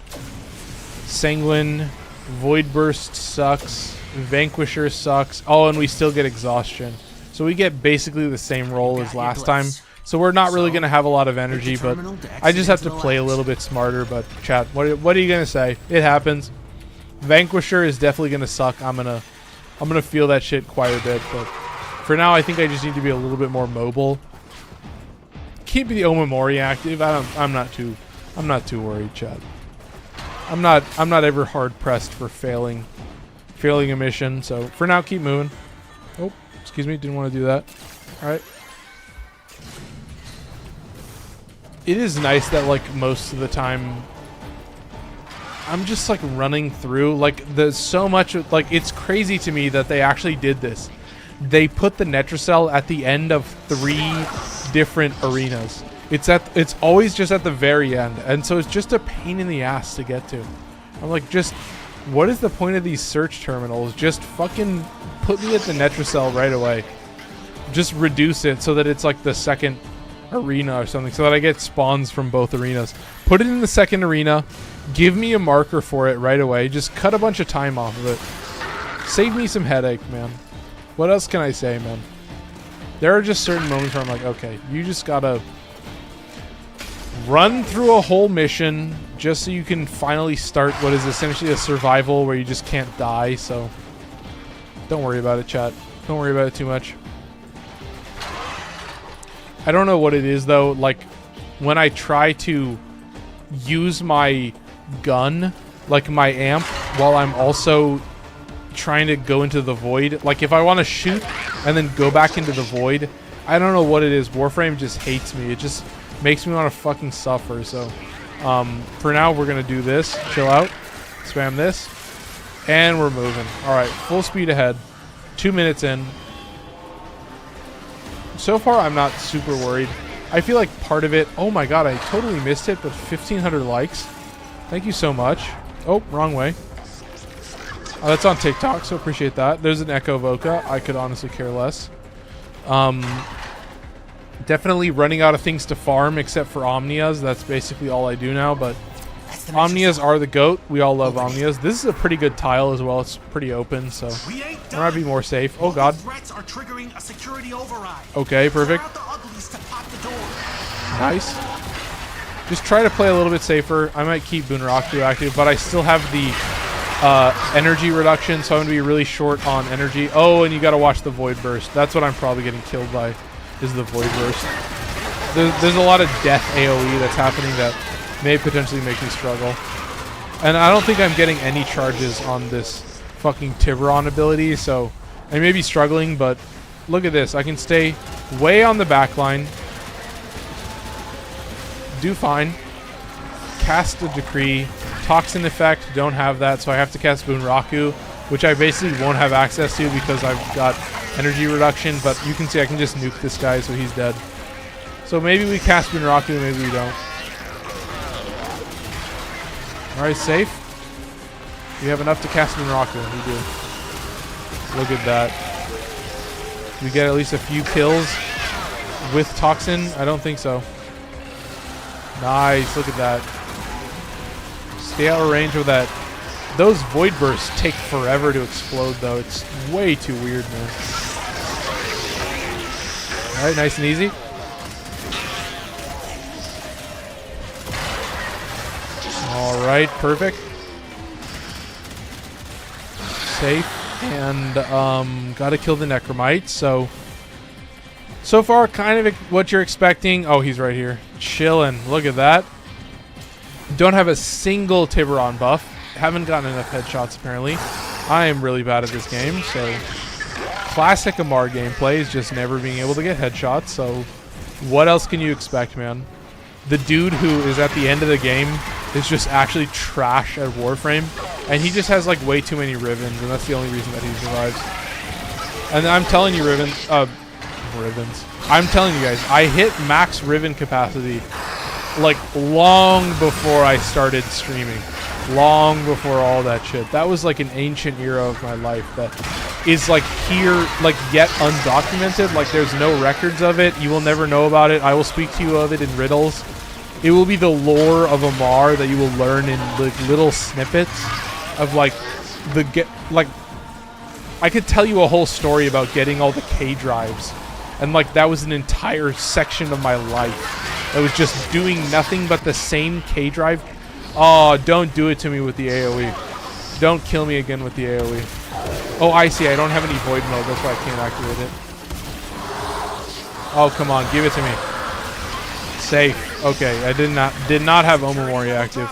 Sanguine, Void Burst sucks, Vanquisher sucks. Oh, and we still get Exhaustion, so we get basically the same roll as last time. So we're not really gonna have a lot of energy, but I just have to play a little bit smarter. But chat, what are you gonna say? It happens. Vanquisher is definitely gonna suck. I'm gonna feel that shit quite a bit, but for now I think I just need to be a little bit more mobile. Keep the Omamori active. I'm not too worried, chat. I'm not ever hard pressed for failing a mission. So for now, keep moving. Oh, excuse me, didn't want to do that. All right. It is nice that like most of the time I'm just like running through, like there's so much, like it's crazy to me that they actually did this. They put the Netracell at the end of 3 different arenas. It's always just at the very end, and so it's just a pain in the ass to get to. I'm like, just what is the point of these search terminals? Just fucking put me at the Netracell right away. Just reduce it so that it's like the second arena or something, so that I get spawns from both arenas. Put it in the second arena. Give me a marker for it right away. Just cut a bunch of time off of it. Save me some headache, man. What else can I say, man? There are just certain moments where I'm like, okay, you just gotta run through a whole mission just so you can finally start what is essentially a survival where you just can't die. So don't worry about it, chat. Don't worry about it too much. I don't know what it is though, like when I try to use my gun, like my amp, while I'm also trying to go into the void, like if I want to shoot and then go back into the void, I don't know what it is. Warframe just hates me. It just makes me want to fucking suffer. So for now we're gonna do this, chill out, spam this, and we're moving. All right, full speed ahead. 2 minutes in. So far, I'm not super worried. I feel like part of it... Oh my god, I totally missed it, but 1,500 likes. Thank you so much. Oh, wrong way. Oh, that's on TikTok, so appreciate that. There's an Echo Voca. I could honestly care less. Definitely running out of things to farm, except for Omnias. That's basically all I do now, but... Omnias are the GOAT. We all love Omnias. This is a pretty good tile as well. It's pretty open, so I might be more safe. Oh god. Okay, perfect. Nice. Just try to play a little bit safer. I might keep Bunraku active, but I still have the energy reduction, so I'm going to be really short on energy. Oh, and you got to watch the Void Burst. That's what I'm probably getting killed by, is the Void Burst. There's a lot of death AoE that's happening that may potentially make me struggle. And I don't think I'm getting any charges on this fucking Tiburon ability, so I may be struggling, but look at this. I can stay way on the back line. Do fine. Cast a Decree. Toxin effect, don't have that, so I have to cast Bunraku, which I basically won't have access to because I've got energy reduction, but you can see I can just nuke this guy, so he's dead. So maybe we cast Bunraku, maybe we don't. Alright, safe. We have enough to cast Bunraku. We do. Look at that. We get at least a few kills with Toxin? I don't think so. Nice, look at that. Stay out of range with that. Those Void Bursts take forever to explode, though. It's way too weird, man. Alright, nice and easy. right, perfect. Safe. And gotta kill the Necromite. So far, kind of what you're expecting. Oh, he's right here. Chilling. Look at that. Don't have a single Tiburon buff. Haven't gotten enough headshots, apparently. I am really bad at this game, so... Classic Amar gameplay is just never being able to get headshots, so... What else can you expect, man? The dude who is at the end of the game is just actually trash at Warframe, and he just has, like, way too many Rivens, and that's the only reason that he survives. And I'm telling you, Rivens... I'm telling you guys, I hit max Riven capacity like long before I started streaming. Long before all that shit. That was like an ancient era of my life that is like here, like yet undocumented. Like there's no records of it. You will never know about it. I will speak to you of it in riddles. It will be the lore of Amar that you will learn in like little snippets of like I could tell you a whole story about getting all the K drives. And like that was an entire section of my life. That was just doing nothing but the same K drive. Oh, don't do it to me with the AoE. Don't kill me again with the AoE. Oh, I see. I don't have any void mode. That's why I can't activate it. Oh, come on. Give it to me. Safe. Okay, I did not have Omamori active.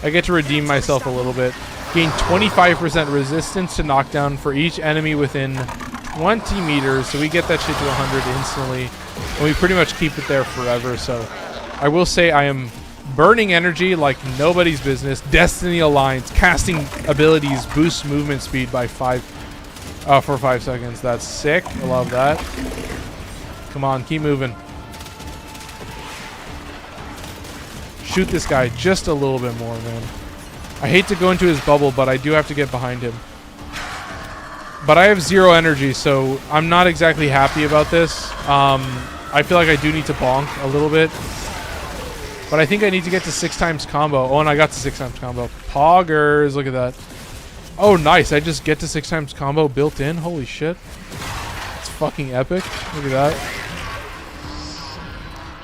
I get to redeem myself a little bit. Gain 25% resistance to knockdown for each enemy within 20 meters, so we get that shit to 100 instantly, and we pretty much keep it there forever. So I will say I am burning energy like nobody's business. Destiny Alliance casting abilities boost movement speed by for 5 seconds. That's sick. I love that. Come on, keep moving. Shoot this guy just a little bit more, man. I hate to go into his bubble, but I do have to get behind him. But I have 0 energy, so I'm not exactly happy about this. I feel like I do need to bonk a little bit. But I think I need to get to 6 times combo. Oh, and I got to 6 times combo. Poggers, look at that. Oh, nice. I just get to 6 times combo built in. Holy shit. It's fucking epic. Look at that.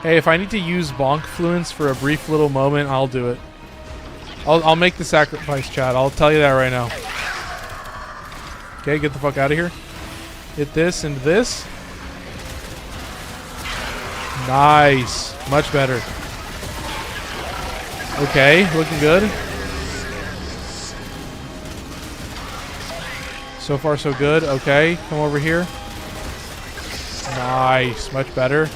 Hey, if I need to use bonk fluence for a brief little moment, I'll do it. I'll make the sacrifice, chat. I'll tell you that right now. Okay, get the fuck out of here. Hit this and this. Nice. Much better. Okay, looking good. So far, so good. Okay, come over here. Nice. Much better.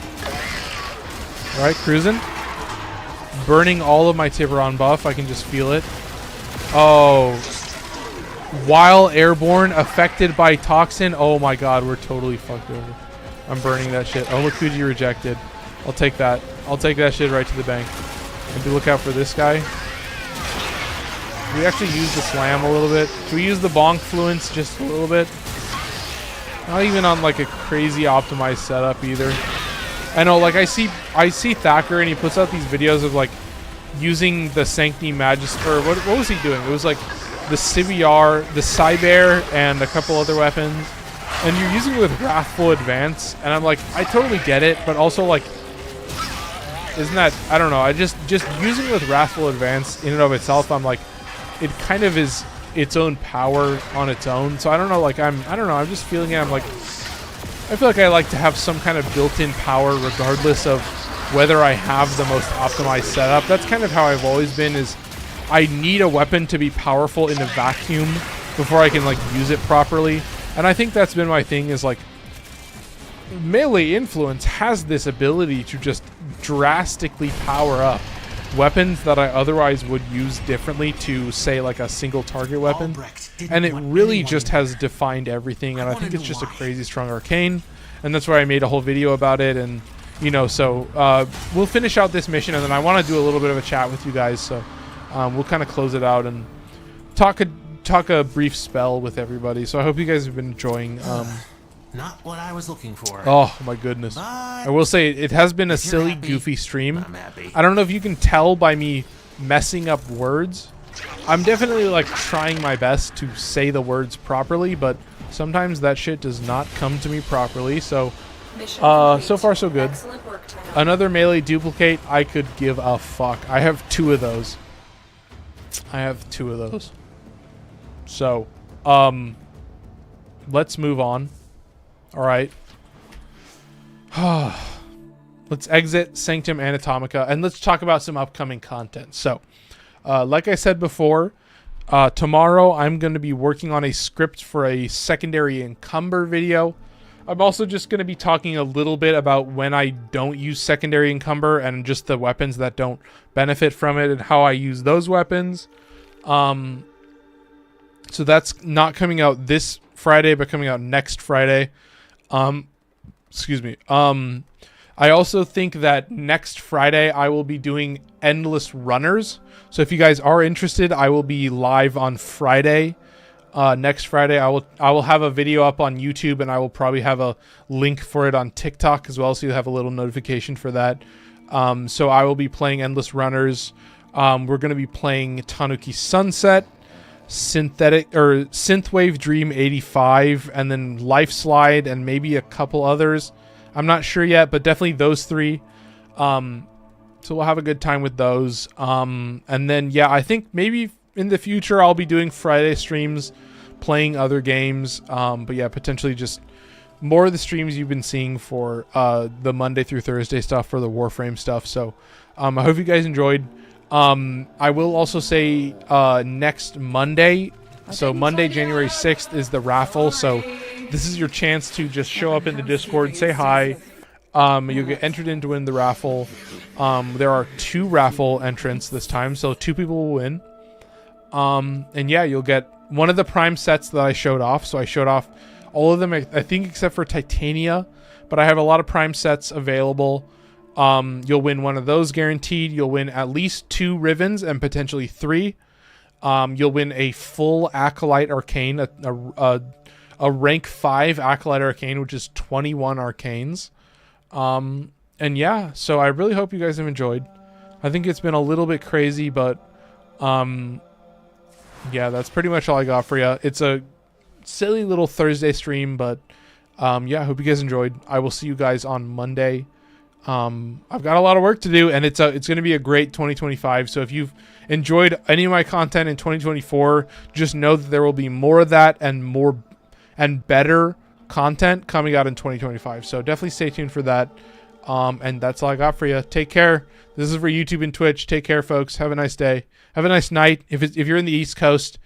Alright, cruising. Burning all of my Tiburon buff. I can just feel it. Oh. While airborne, affected by toxin. Oh my god, we're totally fucked over. I'm burning that shit. Oh, Makuji rejected. I'll take that. I'll take that shit right to the bank. Maybe look out for this guy. We actually use the slam a little bit. Should we use the bonk fluence just a little bit? Not even on like a crazy optimized setup either. I know, like I see Thacker and he puts out these videos of like using the Sancti Magister. What was he doing? It was like the CBR, the Cyber, and a couple other weapons. And you're using it with Wrathful Advance, and I'm like, I totally get it, but also like, isn't that, I don't know, I just using it with Wrathful Advance in and of itself, I'm like, it kind of is its own power on its own. So I don't know, like I don't know, I'm just feeling it. I'm like, I feel like I like to have some kind of built-in power regardless of whether I have the most optimized setup. That's kind of how I've always been, is I need a weapon to be powerful in a vacuum before I can like use it properly. And I think that's been my thing, is like melee influence has this ability to just drastically power up weapons that I otherwise would use differently to, say, like a single target weapon. And it really just has defined everything, and I think it's just a crazy strong arcane, and that's why I made a whole video about it. And you know, so we'll finish out this mission, and then I want to do a little bit of a chat with you guys, so we'll kind of close it out and talk a brief spell with everybody. So I hope you guys have been enjoying. Not what I was looking for. Oh my goodness. But I will say it has been a silly, goofy stream. I'm happy. I don't know if you can tell by me messing up words. I'm definitely like trying my best to say the words properly, but sometimes that shit does not come to me properly. So so far so good. Another melee duplicate, I could give a fuck. I have 2 of those. I have 2 of those. So, let's move on. All right. Let's exit Sanctum Anatomica and let's talk about some upcoming content. So, like I said before, tomorrow I'm going to be working on a script for a secondary encumber video. I'm also just going to be talking a little bit about when I don't use secondary encumber and just the weapons that don't benefit from it and how I use those weapons. So that's not coming out this Friday, but coming out next Friday. Excuse me. I also think that next Friday I will be doing Endless Runners. So if you guys are interested, I will be live on Friday. Next Friday, I will have a video up on YouTube, and I will probably have a link for it on TikTok as well, so you'll have a little notification for that. So I will be playing Endless Runners. We're going to be playing Tanuki Sunset, Synthwave Dream 85, and then Life Slide, and maybe a couple others. I'm not sure yet, but definitely those 3. So we'll have a good time with those. And then, yeah, I think maybe in the future I'll be doing Friday streams playing other games. But yeah, potentially just more of the streams you've been seeing for the Monday through Thursday stuff for the Warframe stuff. So I hope you guys enjoyed. I will also say next Monday, so Monday, January 6th is the raffle. So this is your chance to just show up in the Discord, say hi. You'll get entered in to win the raffle. There are 2 raffle entrants this time, so 2 people will win. And yeah, you'll get one of the prime sets that I showed off. So I showed off all of them, I think, except for Titania, but I have a lot of prime sets available. You'll win one of those guaranteed. You'll win at least 2 Rivens and potentially 3. You'll win a full Acolyte Arcane, a rank 5 Acolyte Arcane, which is 21 Arcanes. And yeah, so I really hope you guys have enjoyed. I think it's been a little bit crazy, but yeah, that's pretty much all I got for you. It's a silly little Thursday stream, but yeah, I hope you guys enjoyed. I will see you guys on Monday. I've got a lot of work to do, and it's going to be a great 2025. So if you've enjoyed any of my content in 2024, just know that there will be more of that and more and better content coming out in 2025. So definitely stay tuned for that. And that's all I got for you. Take care. This is for YouTube and Twitch. Take care, folks. Have a nice day. Have a nice night. If you're in the East Coast,